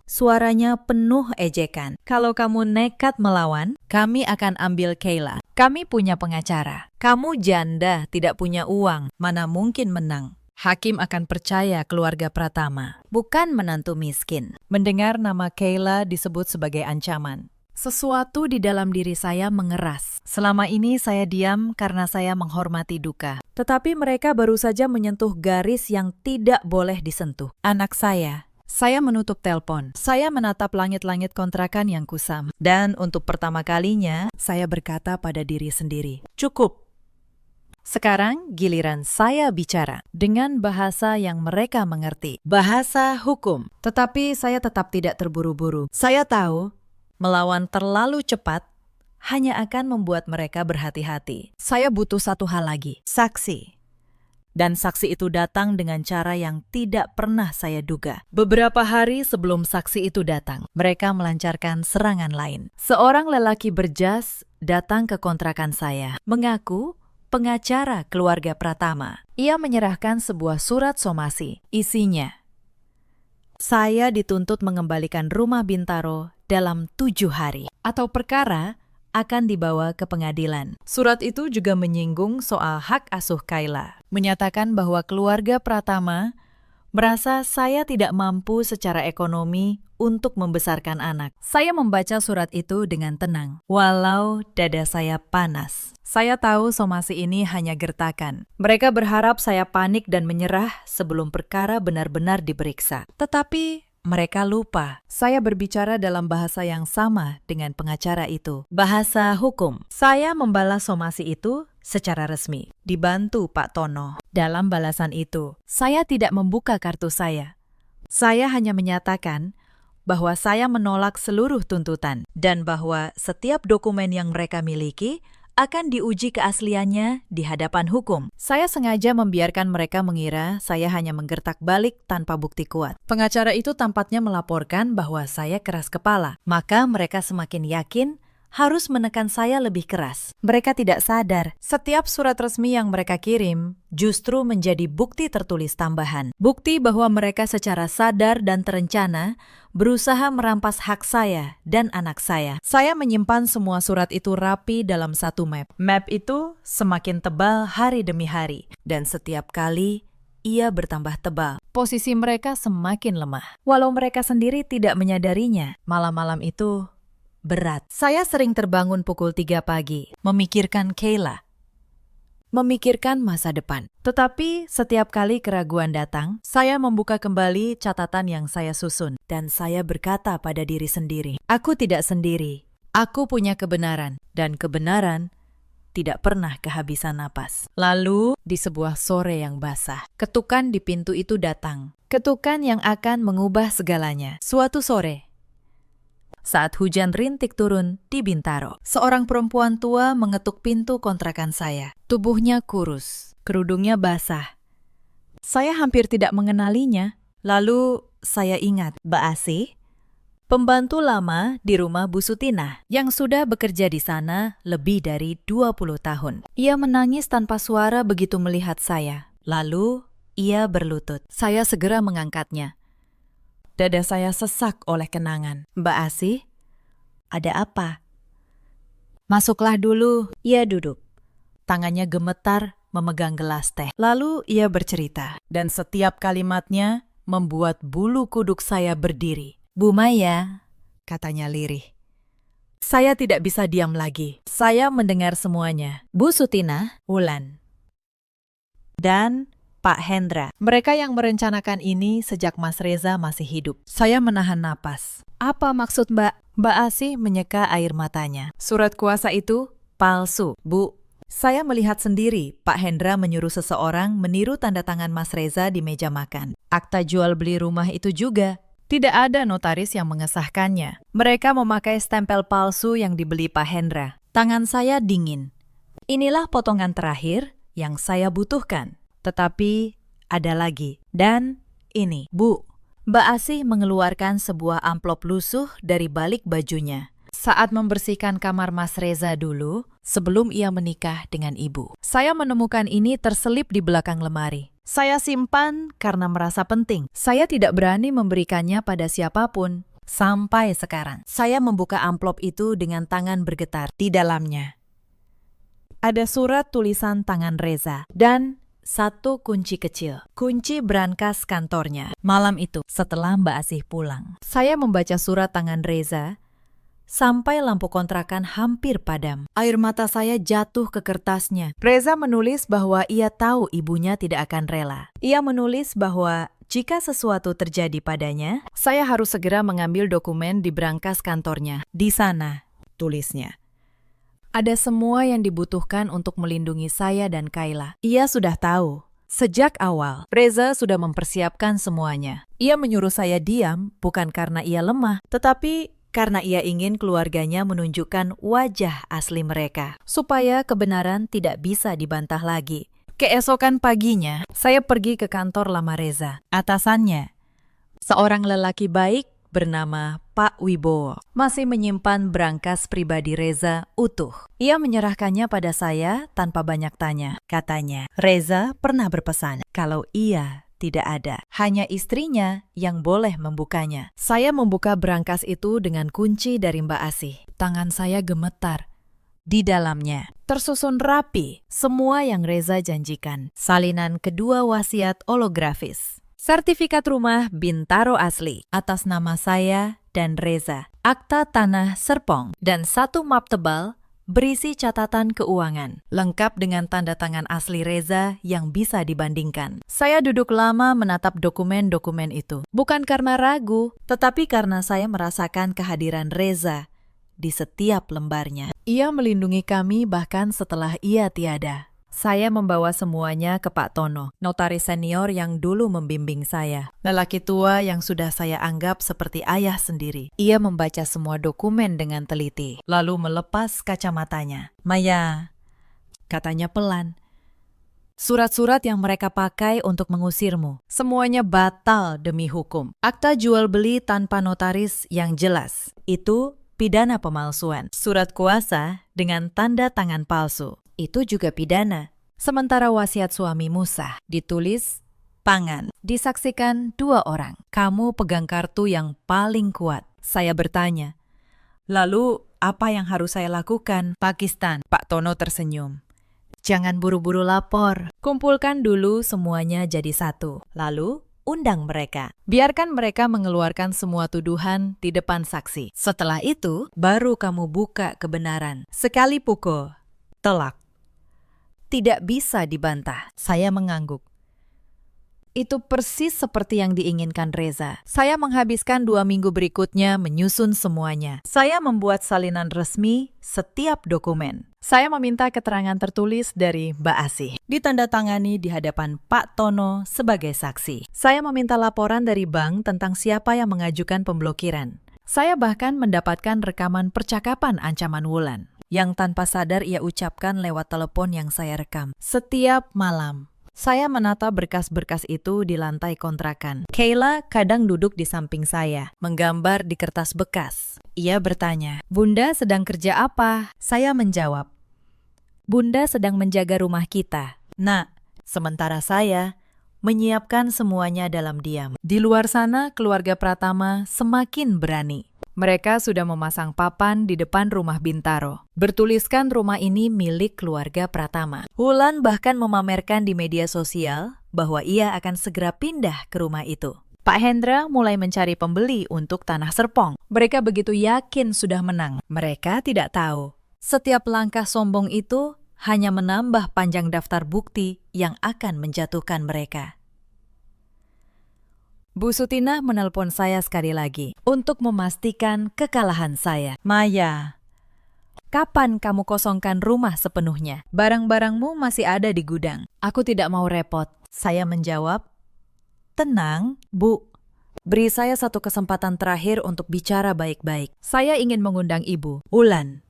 Suaranya penuh ejekan. Kalau kamu nekat melawan, kami akan ambil Kayla. Kami punya pengacara. Kamu janda, tidak punya uang. Mana mungkin menang? Hakim akan percaya keluarga Pratama. Bukan menantu miskin. Mendengar nama Kayla disebut sebagai ancaman. Sesuatu di dalam diri saya mengeras. Selama ini saya diam karena saya menghormati duka. Tetapi mereka baru saja menyentuh garis yang tidak boleh disentuh. Anak saya menutup telepon. Saya menatap langit-langit kontrakan yang kusam. Dan untuk pertama kalinya, Saya berkata pada diri sendiri, cukup. Sekarang giliran saya bicara dengan bahasa yang mereka mengerti. Bahasa hukum. tetapi saya tetap tidak terburu-buru. Saya tahu melawan terlalu cepat hanya akan membuat mereka berhati-hati. Saya butuh satu hal lagi. Saksi. Dan saksi itu datang dengan cara yang tidak pernah saya duga. Beberapa hari sebelum saksi itu datang, Mereka melancarkan serangan lain. Seorang lelaki berjas datang ke kontrakan saya, mengaku pengacara keluarga Pratama. Ia menyerahkan sebuah surat somasi. Isinya, saya dituntut mengembalikan rumah Bintaro dalam 7 hari. Atau perkara akan dibawa ke pengadilan. Surat itu juga menyinggung soal hak asuh Kayla. Menyatakan bahwa keluarga Pratama merasa saya tidak mampu secara ekonomi untuk membesarkan anak. Saya membaca surat itu dengan tenang, walau dada saya panas. Saya tahu somasi ini hanya gertakan. Mereka berharap saya panik dan menyerah sebelum perkara benar-benar diperiksa. Tetapi mereka lupa. Saya berbicara dalam bahasa yang sama dengan pengacara itu. Bahasa hukum. Saya membalas somasi itu secara resmi, dibantu Pak Tono. Dalam balasan itu, saya tidak membuka kartu saya. Saya hanya menyatakan bahwa saya menolak seluruh tuntutan dan bahwa setiap dokumen yang mereka miliki akan diuji keasliannya di hadapan hukum. Saya sengaja membiarkan mereka mengira saya hanya menggertak balik tanpa bukti kuat. Pengacara itu tampaknya melaporkan bahwa saya keras kepala. Maka mereka semakin yakin harus menekan saya lebih keras. Mereka tidak sadar, setiap surat resmi yang mereka kirim justru menjadi bukti tertulis tambahan. Bukti bahwa mereka secara sadar dan terencana berusaha merampas hak saya dan anak saya. Saya menyimpan semua surat itu rapi dalam satu map. Map itu semakin tebal hari demi hari. Dan setiap kali ia bertambah tebal. Posisi mereka semakin lemah. Walau mereka sendiri tidak menyadarinya, malam-malam itu berat. Saya sering terbangun pukul 3 pagi, memikirkan Kayla, memikirkan masa depan. Tetapi setiap kali keraguan datang, saya membuka kembali catatan yang saya susun. Dan saya berkata pada diri sendiri, aku tidak sendiri. Aku punya kebenaran. Dan kebenaran tidak pernah kehabisan napas. Lalu, di sebuah sore yang basah, ketukan di pintu itu datang. Ketukan yang akan mengubah segalanya. Suatu sore, saat hujan rintik turun di Bintaro, seorang perempuan tua mengetuk pintu kontrakan saya. Tubuhnya kurus, kerudungnya basah. Saya hampir tidak mengenalinya. Lalu saya ingat Mbak Asih, pembantu lama di rumah Bu Sutina, yang sudah bekerja di sana lebih dari 20 tahun. Ia menangis tanpa suara begitu melihat saya. Lalu ia berlutut. Saya segera mengangkatnya. Dada saya sesak oleh kenangan. Mbak Asih, ada apa? Masuklah dulu. Ia duduk. Tangannya gemetar memegang gelas teh. Lalu ia bercerita. Dan setiap kalimatnya membuat bulu kuduk saya berdiri. Bu Maya, katanya lirih. Saya tidak bisa diam lagi. Saya mendengar semuanya. Bu Sutina, Wulan, dan Pak Hendra. Mereka yang merencanakan ini sejak Mas Reza masih hidup. Saya menahan napas. Apa maksud Mbak? Mbak Asih menyeka air matanya. Surat kuasa itu palsu, Bu. Saya melihat sendiri Pak Hendra menyuruh seseorang meniru tanda tangan Mas Reza di meja makan. Akta jual beli rumah itu juga. Tidak ada notaris yang mengesahkannya. Mereka memakai stempel palsu yang dibeli Pak Hendra. Tangan saya dingin. Inilah potongan terakhir yang saya butuhkan. Tetapi ada lagi. Dan ini, Bu. Mbak Asih mengeluarkan sebuah amplop lusuh dari balik bajunya. Saat membersihkan kamar Mas Reza dulu, sebelum ia menikah dengan ibu. Saya menemukan ini terselip di belakang lemari. Saya simpan karena merasa penting. Saya tidak berani memberikannya pada siapapun. Sampai sekarang. Saya membuka amplop itu dengan tangan bergetar. Di dalamnya ada surat tulisan tangan Reza dan satu kunci kecil. Kunci brankas kantornya. Malam itu, setelah Mbak Asih pulang, saya membaca surat tangan Reza sampai lampu kontrakan hampir padam. Air mata saya jatuh ke kertasnya. Reza menulis bahwa ia tahu ibunya tidak akan rela. Ia menulis bahwa jika sesuatu terjadi padanya, saya harus segera mengambil dokumen di brankas kantornya. Di sana, tulisnya, ada semua yang dibutuhkan untuk melindungi saya dan Kayla. Ia sudah tahu. Sejak awal, Reza sudah mempersiapkan semuanya. Ia menyuruh saya diam bukan karena ia lemah, tetapi karena ia ingin keluarganya menunjukkan wajah asli mereka, supaya kebenaran tidak bisa dibantah lagi. Keesokan paginya, saya pergi ke kantor lama Reza. Atasannya, seorang lelaki baik bernama Pak Wibowo, masih menyimpan brankas pribadi Reza utuh. Ia menyerahkannya pada saya tanpa banyak tanya. Katanya, Reza pernah berpesan kalau ia tidak ada, hanya istrinya yang boleh membukanya. Saya membuka brankas itu dengan kunci dari Mbak Asih. Tangan saya gemetar. Di dalamnya tersusun rapi semua yang Reza janjikan. Salinan kedua wasiat holografis, sertifikat rumah Bintaro asli atas nama saya dan Reza, akta tanah Serpong, dan satu map tebal berisi catatan keuangan, lengkap dengan tanda tangan asli Reza yang bisa dibandingkan. Saya duduk lama menatap dokumen-dokumen itu, bukan karena ragu, tetapi karena saya merasakan kehadiran Reza di setiap lembarnya. Ia melindungi kami bahkan setelah ia tiada. Saya membawa semuanya ke Pak Tono, notaris senior yang dulu membimbing saya. Lelaki tua yang sudah saya anggap seperti ayah sendiri. Ia membaca semua dokumen dengan teliti, lalu melepas kacamatanya. Maya, katanya pelan, surat-surat yang mereka pakai untuk mengusirmu, semuanya batal demi hukum. Akta jual beli tanpa notaris yang jelas, itu pidana pemalsuan. Surat kuasa dengan tanda tangan palsu, itu juga pidana. Sementara wasiat suami Musa ditulis Pangan, disaksikan 2 orang. Kamu pegang kartu yang paling kuat. Saya bertanya, lalu apa yang harus saya lakukan? Pakistan. Pak Tono tersenyum. Jangan buru-buru lapor. Kumpulkan dulu semuanya jadi satu. Lalu undang mereka. Biarkan mereka mengeluarkan semua tuduhan di depan saksi. Setelah itu, baru kamu buka kebenaran. Sekali pukul, telak. Tidak bisa dibantah. Saya mengangguk. Itu persis seperti yang diinginkan Reza. Saya menghabiskan 2 minggu berikutnya menyusun semuanya. Saya membuat salinan resmi setiap dokumen. Saya meminta keterangan tertulis dari Mbak Asih, ditandatangani di hadapan Pak Tono sebagai saksi. Saya meminta laporan dari bank tentang siapa yang mengajukan pemblokiran. Saya bahkan mendapatkan rekaman percakapan ancaman Wulan, yang tanpa sadar ia ucapkan lewat telepon yang saya rekam. Setiap malam, saya menata berkas-berkas itu di lantai kontrakan. Kayla kadang duduk di samping saya, menggambar di kertas bekas. Ia bertanya, "Bunda sedang kerja apa?" Saya menjawab, "Bunda sedang menjaga rumah kita." Nah, sementara saya menyiapkan semuanya dalam diam. Di luar sana, keluarga Pratama semakin berani. Mereka sudah memasang papan di depan rumah Bintaro, bertuliskan rumah ini milik keluarga Pratama. Wulan bahkan memamerkan di media sosial bahwa ia akan segera pindah ke rumah itu. Pak Hendra mulai mencari pembeli untuk tanah Serpong. Mereka begitu yakin sudah menang. Mereka tidak tahu, setiap langkah sombong itu hanya menambah panjang daftar bukti yang akan menjatuhkan mereka. Bu Sutina menelpon saya sekali lagi untuk memastikan kekalahan saya. "Maya, kapan kamu kosongkan rumah sepenuhnya? Barang-barangmu masih ada di gudang." "Aku tidak mau repot." Saya menjawab, "Tenang, Bu. Beri saya satu kesempatan terakhir untuk bicara baik-baik. Saya ingin mengundang Ibu, Wulan,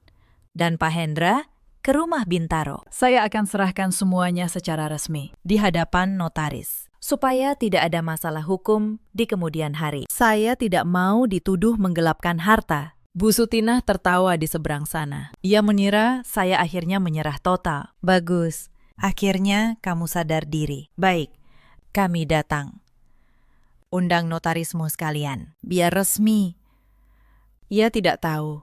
dan Pak Hendra ke rumah Bintaro. Saya akan serahkan semuanya secara resmi di hadapan notaris, supaya tidak ada masalah hukum di kemudian hari. Saya tidak mau dituduh menggelapkan harta." Bu Sutina tertawa di seberang sana. Ia mengira saya akhirnya menyerah total. "Bagus, akhirnya kamu sadar diri. Baik, kami datang. Undang notarismu sekalian, biar resmi. Ia tidak tahu.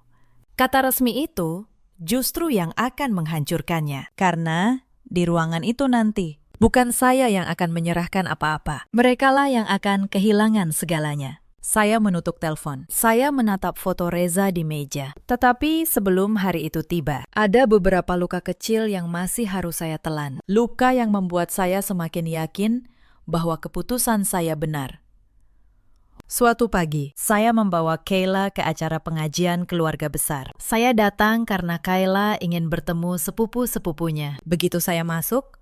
Kata resmi itu justru yang akan menghancurkannya. Karena di ruangan itu nanti, bukan saya yang akan menyerahkan apa-apa. Merekalah yang akan kehilangan segalanya. Saya menutup telepon. Saya menatap foto Reza di meja. Tetapi sebelum hari itu tiba, ada beberapa luka kecil yang masih harus saya telan. Luka yang membuat saya semakin yakin bahwa keputusan saya benar. Suatu pagi, saya membawa Kayla ke acara pengajian keluarga besar. Saya datang karena Kayla ingin bertemu sepupu-sepupunya. Begitu saya masuk,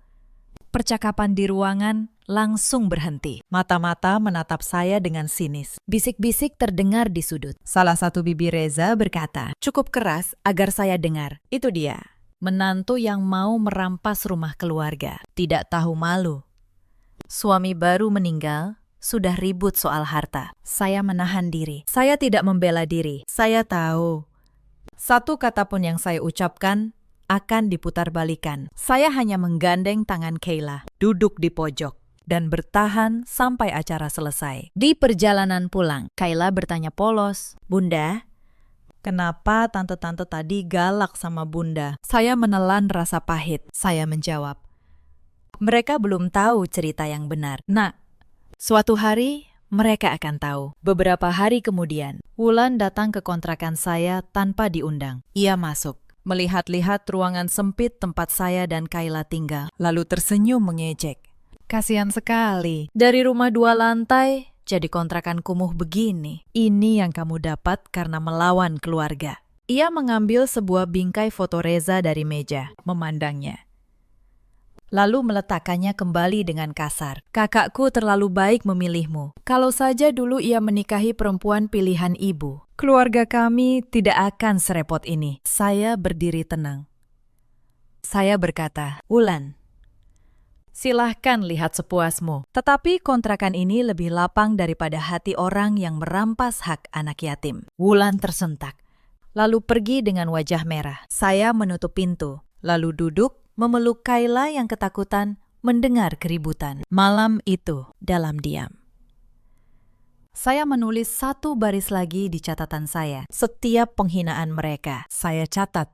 percakapan di ruangan langsung berhenti. Mata-mata menatap saya dengan sinis. Bisik-bisik terdengar di sudut. Salah satu bibi Reza berkata, cukup keras agar saya dengar. Itu dia, menantu yang mau merampas rumah keluarga. Tidak tahu malu. Suami baru meninggal, sudah ribut soal harta. Saya menahan diri. Saya tidak membela diri. Saya tahu. Satu kata pun yang saya ucapkan akan diputarbalikan. Saya hanya menggandeng tangan Kayla, duduk di pojok, dan bertahan sampai acara selesai. Di perjalanan pulang, Kayla bertanya polos, Bunda, kenapa tante-tante tadi galak sama Bunda? Saya menelan rasa pahit. Saya menjawab, mereka belum tahu cerita yang benar. Nak, suatu hari mereka akan tahu. Beberapa hari kemudian, Wulan datang ke kontrakan saya tanpa diundang. Ia masuk, melihat-lihat ruangan sempit tempat saya dan Kayla tinggal, lalu tersenyum mengejek. Kasihan sekali, dari rumah 2 lantai jadi kontrakan kumuh begini. Ini yang kamu dapat karena melawan keluarga. Ia mengambil sebuah bingkai foto Reza dari meja, memandangnya, lalu meletakkannya kembali dengan kasar. Kakakku terlalu baik memilihmu. Kalau saja dulu ia menikahi perempuan pilihan ibu, keluarga kami tidak akan serepot ini. Saya berdiri tenang. Saya berkata, Wulan, silahkan lihat sepuasmu. Tetapi kontrakan ini lebih lapang daripada hati orang yang merampas hak anak yatim. Wulan tersentak, lalu pergi dengan wajah merah. Saya menutup pintu, lalu duduk memeluk Kayla yang ketakutan mendengar keributan. Malam itu dalam diam. Saya menulis 1 baris lagi di catatan saya. Setiap penghinaan mereka, saya catat.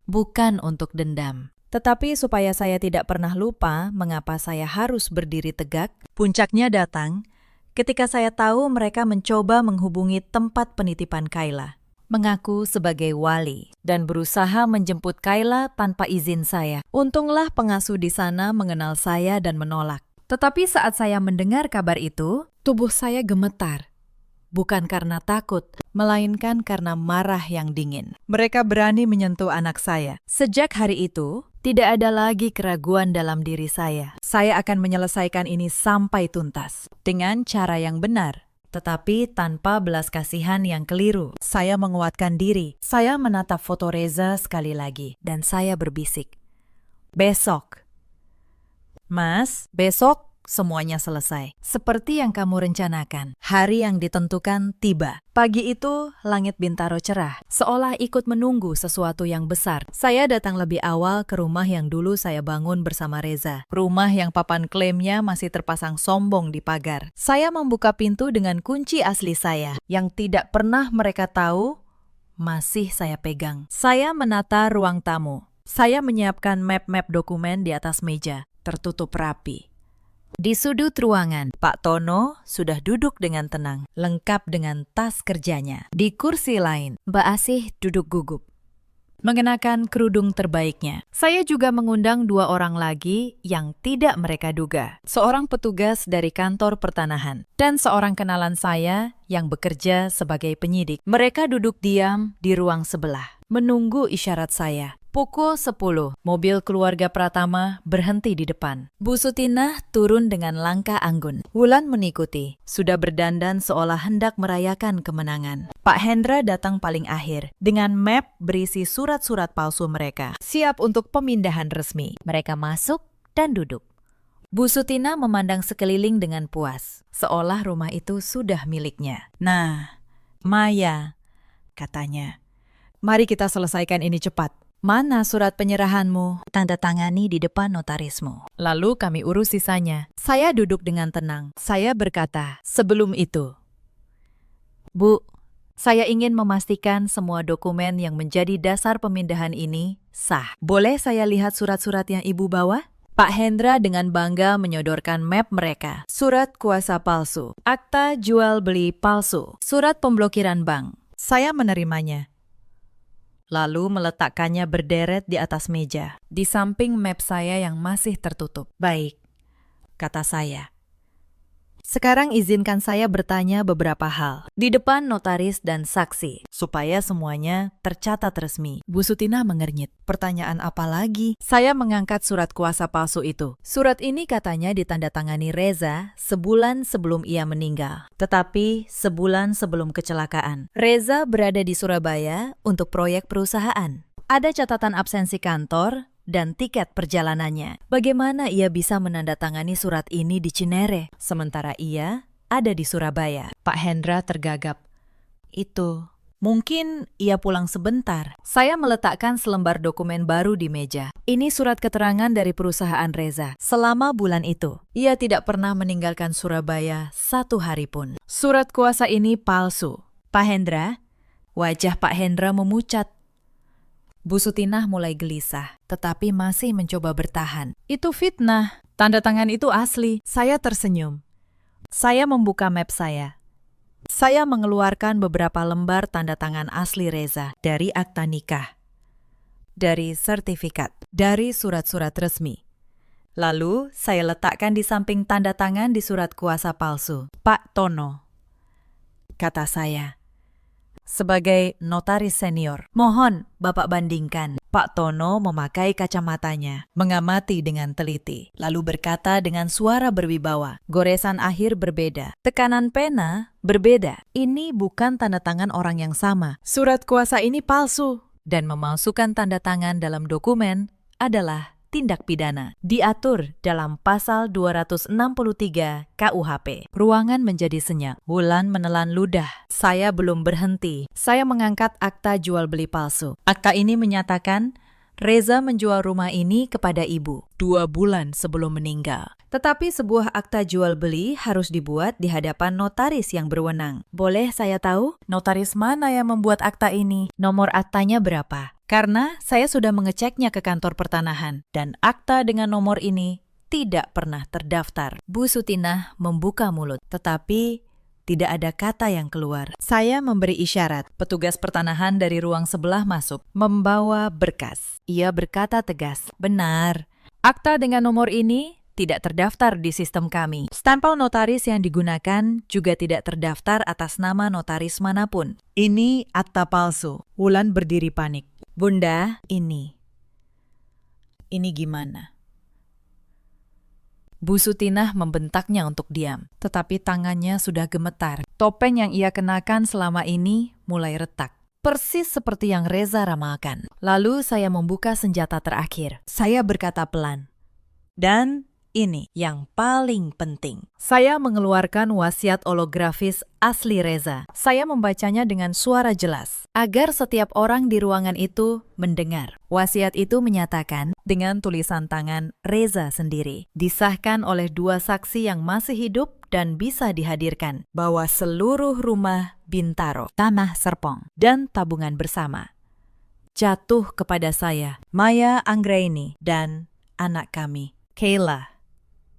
Bukan untuk dendam, tetapi supaya saya tidak pernah lupa mengapa saya harus berdiri tegak. Puncaknya datang ketika saya tahu mereka mencoba menghubungi tempat penitipan Kayla, mengaku sebagai wali, dan berusaha menjemput Kayla tanpa izin saya. Untunglah pengasuh di sana mengenal saya dan menolak. Tetapi saat saya mendengar kabar itu, tubuh saya gemetar. Bukan karena takut, melainkan karena marah yang dingin. Mereka berani menyentuh anak saya. Sejak hari itu, tidak ada lagi keraguan dalam diri saya. Saya akan menyelesaikan ini sampai tuntas, dengan cara yang benar, tetapi tanpa belas kasihan yang keliru. Saya menguatkan diri. Saya menatap foto Reza sekali lagi, dan saya berbisik, besok, Mas, besok semuanya selesai. Seperti yang kamu rencanakan. Hari yang ditentukan tiba. Pagi itu, langit Bintaro cerah, seolah ikut menunggu sesuatu yang besar. Saya datang lebih awal ke rumah yang dulu saya bangun bersama Reza. Rumah yang papan klaimnya masih terpasang sombong di pagar. Saya membuka pintu dengan kunci asli saya, yang tidak pernah mereka tahu, masih saya pegang. Saya menata ruang tamu. Saya menyiapkan map-map dokumen di atas meja, tertutup rapi. Di sudut ruangan, Pak Tono sudah duduk dengan tenang, lengkap dengan tas kerjanya. Di kursi lain, Mbak Asih duduk gugup, mengenakan kerudung terbaiknya. Saya juga mengundang 2 orang lagi yang tidak mereka duga. Seorang petugas dari kantor pertanahan, dan seorang kenalan saya yang bekerja sebagai penyidik. Mereka duduk diam di ruang sebelah, menunggu isyarat saya. Pukul 10, mobil keluarga Pratama berhenti di depan. Bu Sutinah turun dengan langkah anggun. Wulan mengikuti, sudah berdandan seolah hendak merayakan kemenangan. Pak Hendra datang paling akhir, dengan map berisi surat-surat palsu mereka, siap untuk pemindahan resmi. Mereka masuk dan duduk. Bu Sutinah memandang sekeliling dengan puas, seolah rumah itu sudah miliknya. Nah, Maya, katanya, mari kita selesaikan ini cepat. Mana surat penyerahanmu? Tanda tangani di depan notarismu. Lalu kami urus sisanya. Saya duduk dengan tenang. Saya berkata, sebelum itu, Bu, Saya ingin memastikan semua dokumen yang menjadi dasar pemindahan ini sah. Boleh saya lihat surat-surat yang Ibu bawa? Pak Hendra dengan bangga menyodorkan map mereka. Surat kuasa palsu, akta jual beli palsu, surat pemblokiran bank. Saya menerimanya. Lalu meletakkannya berderet di atas meja, di samping map saya yang masih tertutup. Baik, kata saya. Sekarang izinkan saya bertanya beberapa hal di depan notaris dan saksi, supaya semuanya tercatat resmi. Bu Sutina mengernyit. Pertanyaan apa lagi? Saya mengangkat surat kuasa palsu itu. Surat ini katanya ditandatangani Reza sebulan sebelum ia meninggal, tetapi sebulan sebelum kecelakaan. Reza berada di Surabaya untuk proyek perusahaan. Ada catatan absensi kantor dan tiket perjalanannya. Bagaimana ia bisa menandatangani surat ini di Cinere, sementara ia ada di Surabaya? Pak Hendra tergagap. Itu, mungkin ia pulang sebentar. Saya meletakkan selembar dokumen baru di meja. Ini surat keterangan dari perusahaan Reza. Selama bulan itu, ia tidak pernah meninggalkan Surabaya 1 hari pun. Surat kuasa ini palsu. Pak Hendra, wajah Pak Hendra memucat. Bu Sutinah mulai gelisah, tetapi masih mencoba bertahan. Itu fitnah. Tanda tangan itu asli. Saya tersenyum. Saya membuka map saya. Saya mengeluarkan beberapa lembar tanda tangan asli Reza dari akta nikah, dari sertifikat, dari surat-surat resmi. Lalu saya letakkan di samping tanda tangan di surat kuasa palsu. Pak Tono, kata saya. Sebagai notaris senior, mohon Bapak bandingkan. Pak Tono memakai kacamatanya, mengamati dengan teliti, lalu berkata dengan suara berwibawa. Goresan akhir berbeda, tekanan pena berbeda. Ini bukan tanda tangan orang yang sama. Surat kuasa ini palsu. Dan memalsukan tanda tangan dalam dokumen adalah tindak pidana. Diatur dalam pasal 263 KUHP. Ruangan menjadi senyap. Wulan menelan ludah. Saya belum berhenti. Saya mengangkat akta jual beli palsu. Akta ini menyatakan Reza menjual rumah ini kepada ibu 2 bulan sebelum meninggal. Tetapi sebuah akta jual beli harus dibuat di hadapan notaris yang berwenang. Boleh saya tahu notaris mana yang membuat akta ini? Nomor aktanya berapa? Karena saya sudah mengeceknya ke kantor pertanahan dan akta dengan nomor ini tidak pernah terdaftar. Bu Sutinah membuka mulut, tetapi tidak ada kata yang keluar. Saya memberi isyarat. Petugas pertanahan dari ruang sebelah masuk, membawa berkas. Ia berkata tegas, benar. Akta dengan nomor ini tidak terdaftar di sistem kami. Stempel notaris yang digunakan juga tidak terdaftar atas nama notaris manapun. Ini akta palsu. Wulan berdiri panik. Bunda, ini gimana? Bu Sutinah membentaknya untuk diam, tetapi tangannya sudah gemetar. Topeng yang ia kenakan selama ini mulai retak. Persis seperti yang Reza ramalkan. Lalu saya membuka senjata terakhir. Saya berkata pelan. Dan ini yang paling penting. Saya mengeluarkan wasiat holografis asli Reza. Saya membacanya dengan suara jelas, agar setiap orang di ruangan itu mendengar. Wasiat itu menyatakan dengan tulisan tangan Reza sendiri, disahkan oleh 2 saksi yang masih hidup dan bisa dihadirkan, bahwa seluruh rumah Bintaro, Tanah Serpong, dan tabungan bersama jatuh kepada saya, Maya Anggraini, dan anak kami, Kayla.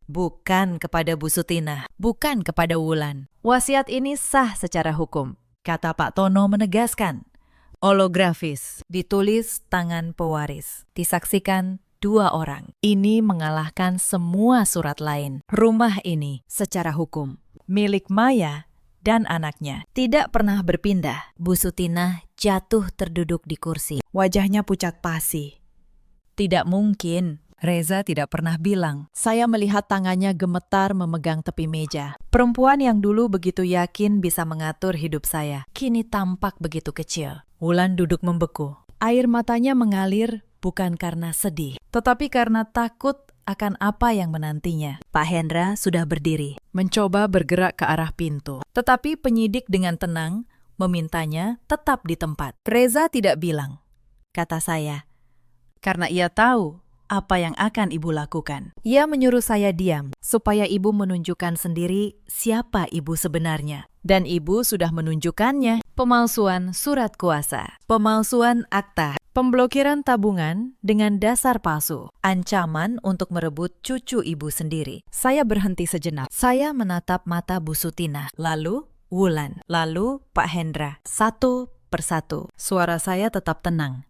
Bukan kepada Bu Sutinah, bukan kepada Wulan. Wasiat ini sah secara hukum, kata Pak Tono menegaskan. Holografis, ditulis tangan pewaris, disaksikan 2 orang. Ini mengalahkan semua surat lain. Rumah ini secara hukum milik Maya dan anaknya. Tidak pernah berpindah. Bu Sutinah jatuh terduduk di kursi. Wajahnya pucat pasi. Tidak mungkin. Reza tidak pernah bilang. Saya melihat tangannya gemetar memegang tepi meja. Perempuan yang dulu begitu yakin bisa mengatur hidup saya, kini tampak begitu kecil. Wulan duduk membeku. Air matanya mengalir bukan karena sedih, tetapi karena takut akan apa yang menantinya. Pak Hendra sudah berdiri, mencoba bergerak ke arah pintu. Tetapi penyidik dengan tenang memintanya tetap di tempat. Reza tidak bilang, kata saya, karena ia tahu apa yang akan ibu lakukan. Ia menyuruh saya diam. Supaya ibu menunjukkan sendiri siapa ibu sebenarnya. Dan ibu sudah menunjukkannya. Pemalsuan surat kuasa, pemalsuan akta, Pemblokiran tabungan dengan dasar palsu. ancaman untuk merebut cucu ibu sendiri. Saya berhenti sejenak. Saya menatap mata Bu Sutina, lalu Wulan, lalu Pak Hendra, satu persatu. Suara saya tetap tenang.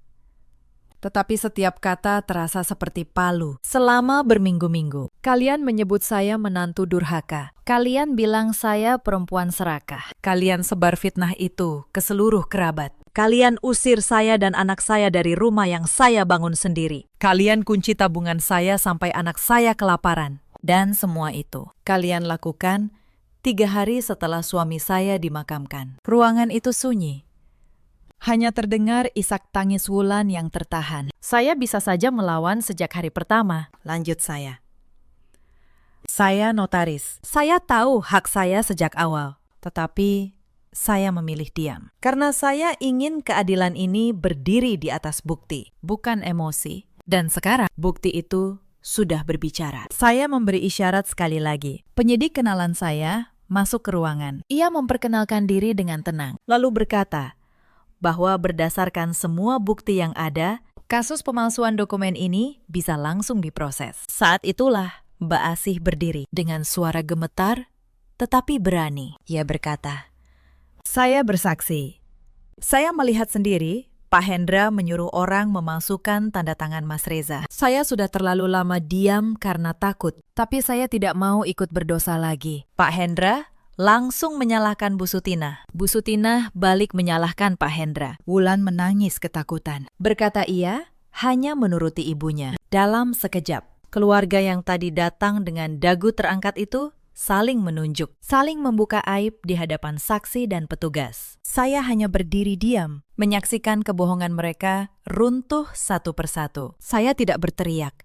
Tetapi setiap kata terasa seperti palu selama berminggu-minggu. Kalian menyebut saya menantu durhaka. Kalian bilang saya perempuan serakah. Kalian sebar fitnah itu ke seluruh kerabat. Kalian usir saya dan anak saya dari rumah yang saya bangun sendiri. Kalian kunci tabungan saya sampai anak saya kelaparan. Dan semua itu kalian lakukan 3 hari setelah suami saya dimakamkan. Ruangan itu sunyi. Hanya terdengar isak tangis Wulan yang tertahan. Saya bisa saja melawan sejak hari pertama. Lanjut saya. Saya notaris. Saya tahu hak saya sejak awal. Tetapi saya memilih diam. Karena saya ingin keadilan ini berdiri di atas bukti, bukan emosi. Dan sekarang bukti itu sudah berbicara. Saya memberi isyarat sekali lagi. Penyidik kenalan saya masuk ke ruangan. Ia memperkenalkan diri dengan tenang. Lalu berkata bahwa berdasarkan semua bukti yang ada, kasus pemalsuan dokumen ini bisa langsung diproses. Saat itulah Mbak Asih berdiri dengan suara gemetar tetapi berani. Ia berkata, "Saya bersaksi. Saya melihat sendiri Pak Hendra menyuruh orang memalsukan tanda tangan Mas Reza. Saya sudah terlalu lama diam karena takut, tapi saya tidak mau ikut berdosa lagi." Pak Hendra langsung menyalahkan Bu Sutina. Bu Sutina balik menyalahkan Pak Hendra. Wulan menangis ketakutan. Berkata ia hanya menuruti ibunya. Dalam sekejap, keluarga yang tadi datang dengan dagu terangkat itu saling menunjuk, saling membuka aib di hadapan saksi dan petugas. Saya hanya berdiri diam, menyaksikan kebohongan mereka runtuh satu persatu. Saya tidak berteriak.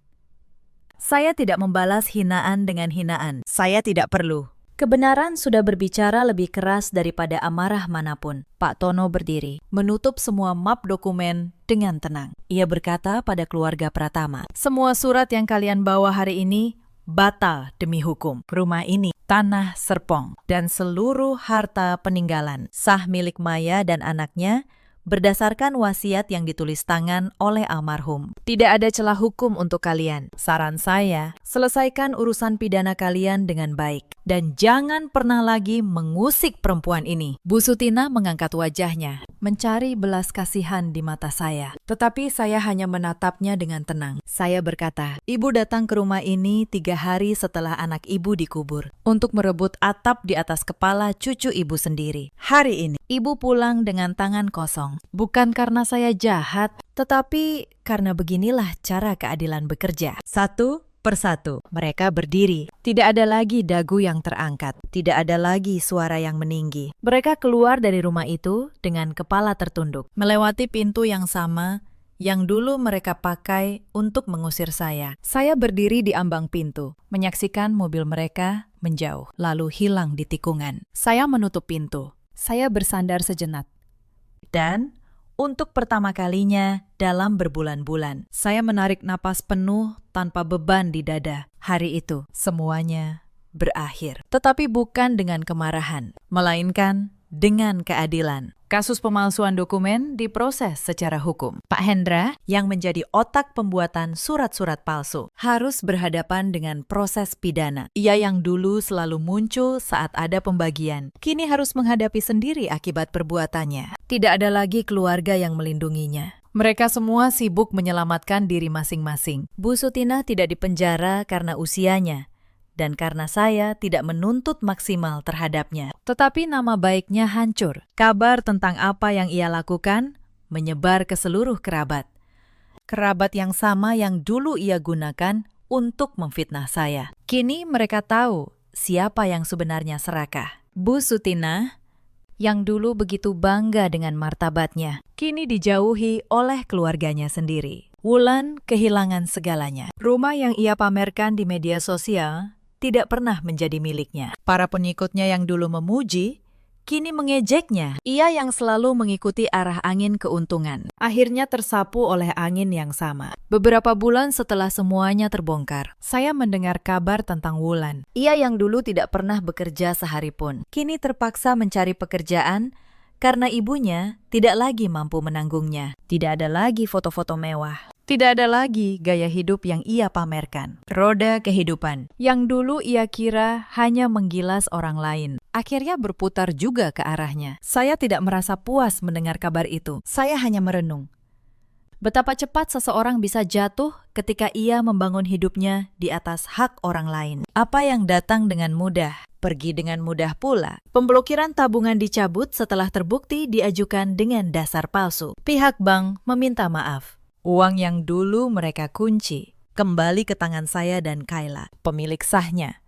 Saya tidak membalas hinaan dengan hinaan. Saya tidak perlu. Kebenaran sudah berbicara lebih keras daripada amarah manapun. Pak Tono berdiri, menutup semua map dokumen dengan tenang. Ia berkata pada keluarga Pratama, "Semua surat yang kalian bawa hari ini batal demi hukum. Rumah ini, tanah Serpong, dan seluruh harta peninggalan, sah milik Maya dan anaknya, berdasarkan wasiat yang ditulis tangan oleh almarhum. Tidak ada celah hukum untuk kalian. Saran saya, selesaikan urusan pidana kalian dengan baik. Dan jangan pernah lagi mengusik perempuan ini." Bu Sutina mengangkat wajahnya, mencari belas kasihan di mata saya. Tetapi saya hanya menatapnya dengan tenang. Saya berkata, "Ibu datang ke rumah ini 3 hari setelah anak ibu dikubur, untuk merebut atap di atas kepala cucu ibu sendiri. Hari ini, ibu pulang dengan tangan kosong. Bukan karena saya jahat, tetapi karena beginilah cara keadilan bekerja." Satu persatu, mereka berdiri. Tidak ada lagi dagu yang terangkat. Tidak ada lagi suara yang meninggi. Mereka keluar dari rumah itu dengan kepala tertunduk, melewati pintu yang sama yang dulu mereka pakai untuk mengusir saya. Saya berdiri di ambang pintu, menyaksikan mobil mereka menjauh, lalu hilang di tikungan. Saya menutup pintu. Saya bersandar sejenak. Dan untuk pertama kalinya dalam berbulan-bulan, saya menarik napas penuh tanpa beban di dada. Hari itu, semuanya berakhir. Tetapi bukan dengan kemarahan, melainkan dengan keadilan. Kasus pemalsuan dokumen diproses secara hukum. Pak Hendra, yang menjadi otak pembuatan surat-surat palsu, harus berhadapan dengan proses pidana. Ia yang dulu selalu muncul saat ada pembagian, kini harus menghadapi sendiri akibat perbuatannya. Tidak ada lagi keluarga yang melindunginya. Mereka semua sibuk menyelamatkan diri masing-masing. Bu Sutina tidak dipenjara karena usianya, dan karena saya tidak menuntut maksimal terhadapnya. Tetapi nama baiknya hancur. Kabar tentang apa yang ia lakukan menyebar ke seluruh kerabat. Kerabat yang sama yang dulu ia gunakan untuk memfitnah saya. Kini mereka tahu siapa yang sebenarnya serakah. Bu Sutina, yang dulu begitu bangga dengan martabatnya, kini dijauhi oleh keluarganya sendiri. Wulan kehilangan segalanya. Rumah yang ia pamerkan di media sosial tidak pernah menjadi miliknya. Para pengikutnya yang dulu memuji, kini mengejeknya. Ia yang selalu mengikuti arah angin keuntungan, akhirnya tersapu oleh angin yang sama. Beberapa bulan setelah semuanya terbongkar, saya mendengar kabar tentang Wulan. Ia yang dulu tidak pernah bekerja sehari pun, kini terpaksa mencari pekerjaan karena ibunya tidak lagi mampu menanggungnya. Tidak ada lagi foto-foto mewah. Tidak ada lagi gaya hidup yang ia pamerkan. Roda kehidupan yang dulu ia kira hanya menggilas orang lain, akhirnya berputar juga ke arahnya. Saya tidak merasa puas mendengar kabar itu. Saya hanya merenung. Betapa cepat seseorang bisa jatuh ketika ia membangun hidupnya di atas hak orang lain. Apa yang datang dengan mudah, pergi dengan mudah pula. Pemblokiran tabungan dicabut setelah terbukti diajukan dengan dasar palsu. Pihak bank meminta maaf. Uang yang dulu mereka kunci kembali ke tangan saya dan Kayla, pemilik sahnya.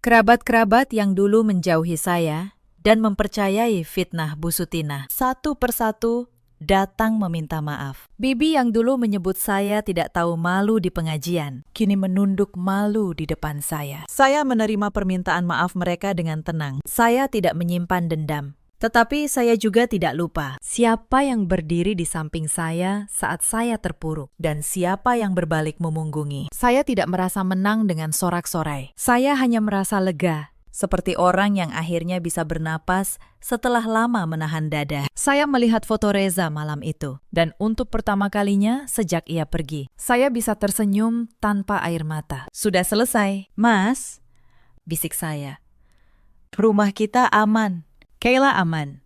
Kerabat-kerabat yang dulu menjauhi saya dan mempercayai fitnah Bu Sutinah, satu persatu datang meminta maaf. Bibi yang dulu menyebut saya tidak tahu malu di pengajian, kini menunduk malu di depan saya. Saya menerima permintaan maaf mereka dengan tenang. Saya tidak menyimpan dendam. Tetapi saya juga tidak lupa siapa yang berdiri di samping saya saat saya terpuruk dan siapa yang berbalik memunggungi. Saya tidak merasa menang dengan sorak-sorai. Saya hanya merasa lega, seperti orang yang akhirnya bisa bernapas setelah lama menahan dada. Saya melihat foto Reza malam itu, dan untuk pertama kalinya sejak ia pergi, saya bisa tersenyum tanpa air mata. Sudah selesai, Mas, bisik saya. Rumah kita aman. Kayla aman.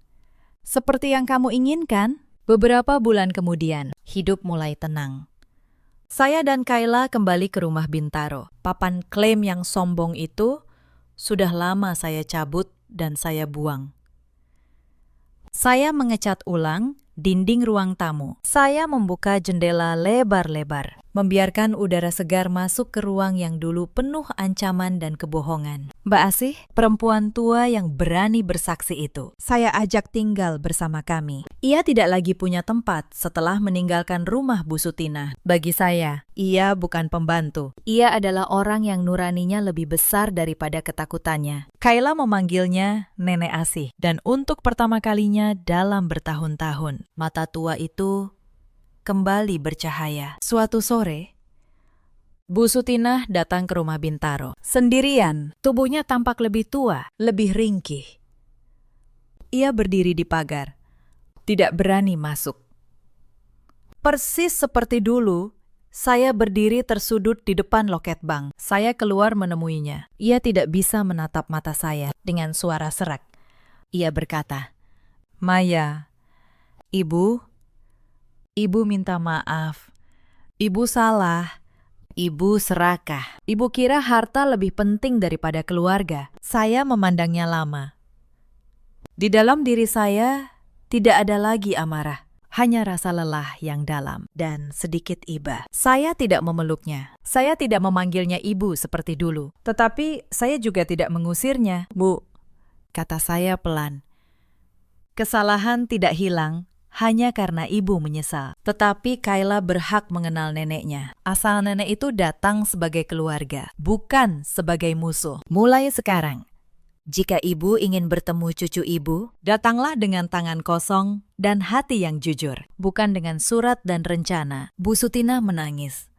Seperti yang kamu inginkan, beberapa bulan kemudian, hidup mulai tenang. Saya dan Kayla kembali ke rumah Bintaro. Papan klaim yang sombong itu sudah lama saya cabut dan saya buang. Saya mengecat ulang dinding ruang tamu. Saya membuka jendela lebar-lebar, membiarkan udara segar masuk ke ruang yang dulu penuh ancaman dan kebohongan. Mbak Asih, perempuan tua yang berani bersaksi itu, saya ajak tinggal bersama kami. Ia tidak lagi punya tempat setelah meninggalkan rumah Bu Sutinah. Bagi saya, ia bukan pembantu. Ia adalah orang yang nuraninya lebih besar daripada ketakutannya. Kayla memanggilnya Nenek Asih, dan untuk pertama kalinya dalam bertahun-tahun, mata tua itu kembali bercahaya. Suatu sore, Bu Sutinah datang ke rumah Bintaro. Sendirian, tubuhnya tampak lebih tua, lebih ringkih. Ia berdiri di pagar, tidak berani masuk. Persis seperti dulu, saya berdiri tersudut di depan loket bank. Saya keluar menemuinya. Ia tidak bisa menatap mata saya dengan suara serak. Ia berkata, "Maya, Ibu minta maaf. Ibu salah. Ibu serakah. Ibu kira harta lebih penting daripada keluarga." Saya memandangnya lama. Di dalam diri saya tidak ada lagi amarah, hanya rasa lelah yang dalam dan sedikit iba. Saya tidak memeluknya. Saya tidak memanggilnya ibu seperti dulu. Tetapi saya juga tidak mengusirnya. "Bu," kata saya pelan. Kesalahan tidak hilang hanya karena ibu menyesal. Tetapi Kayla berhak mengenal neneknya. Asal nenek itu datang sebagai keluarga, bukan sebagai musuh. Mulai sekarang, jika ibu ingin bertemu cucu ibu, datanglah dengan tangan kosong dan hati yang jujur, bukan dengan surat dan rencana. Bu Sutinah menangis.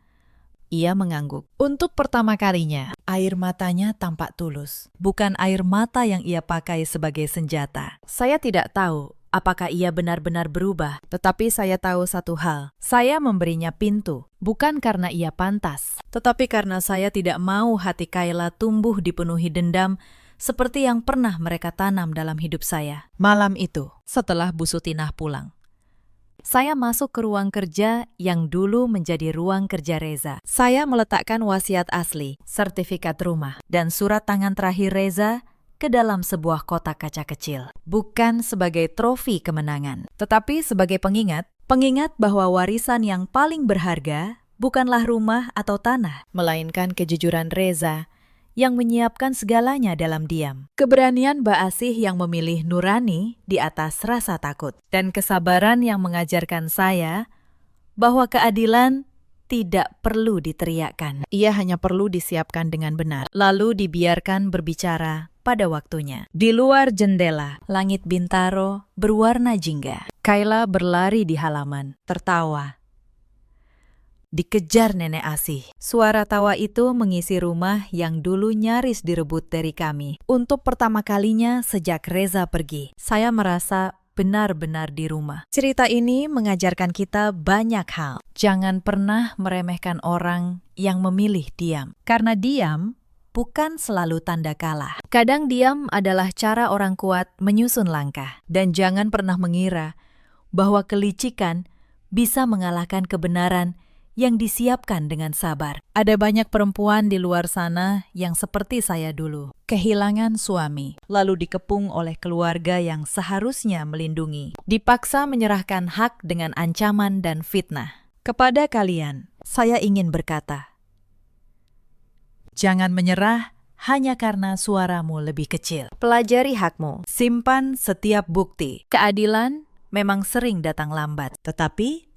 Ia mengangguk. Untuk pertama kalinya, air matanya tampak tulus. Bukan air mata yang ia pakai sebagai senjata. Saya tidak tahu apakah ia benar-benar berubah, tetapi saya tahu satu hal. Saya memberinya pintu, bukan karena ia pantas, tetapi karena saya tidak mau hati Kayla tumbuh dipenuhi dendam seperti yang pernah mereka tanam dalam hidup saya. Malam itu, setelah Bu Sutinah pulang, saya masuk ke ruang kerja yang dulu menjadi ruang kerja Reza. Saya meletakkan wasiat asli, sertifikat rumah, dan surat tangan terakhir Reza ke dalam sebuah kotak kaca kecil. Bukan sebagai trofi kemenangan, tetapi sebagai pengingat bahwa warisan yang paling berharga bukanlah rumah atau tanah, melainkan kejujuran Reza yang menyiapkan segalanya dalam diam. Keberanian Mbak Asih yang memilih nurani di atas rasa takut. Dan kesabaran yang mengajarkan saya bahwa keadilan tidak perlu diteriakkan, Ia hanya perlu disiapkan dengan benar. lalu dibiarkan berbicara pada waktunya. Di luar jendela, langit bintaro berwarna jingga. Kayla berlari di halaman, tertawa. Dikejar nenek asih. Suara tawa itu mengisi rumah yang dulu nyaris direbut dari kami. Untuk pertama kalinya sejak Reza pergi, saya merasa benar-benar di rumah. Cerita ini mengajarkan kita banyak hal. Jangan pernah meremehkan orang yang memilih diam. Karena diam bukan selalu tanda kalah. Kadang diam adalah cara orang kuat menyusun langkah. Dan jangan pernah mengira bahwa kelicikan bisa mengalahkan kebenaran yang disiapkan dengan sabar. Ada banyak perempuan di luar sana yang seperti saya dulu. Kehilangan suami, lalu dikepung oleh keluarga yang seharusnya melindungi. Dipaksa menyerahkan hak dengan ancaman dan fitnah. Kepada kalian, saya ingin berkata, jangan menyerah hanya karena suaramu lebih kecil. Pelajari hakmu, simpan setiap bukti. Keadilan memang sering datang lambat, tetapi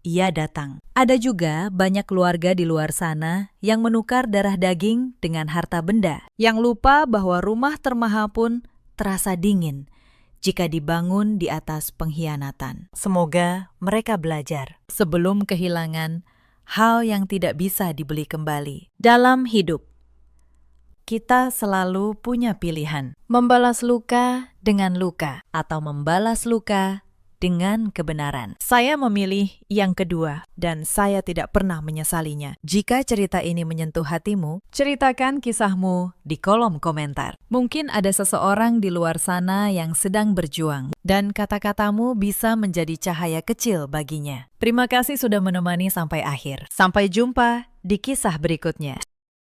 ia datang. Ada juga banyak keluarga di luar sana yang menukar darah daging dengan harta benda, yang lupa bahwa rumah termahal pun terasa dingin jika dibangun di atas pengkhianatan. Semoga mereka belajar sebelum kehilangan hal yang tidak bisa dibeli kembali. Dalam hidup, kita selalu punya pilihan, membalas luka dengan luka atau membalas luka dengan kebenaran. Saya memilih yang kedua dan saya tidak pernah menyesalinya. Jika cerita ini menyentuh hatimu, ceritakan kisahmu di kolom komentar. Mungkin ada seseorang di luar sana yang sedang berjuang dan kata-katamu bisa menjadi cahaya kecil baginya. Terima kasih sudah menemani sampai akhir. Sampai jumpa di kisah berikutnya.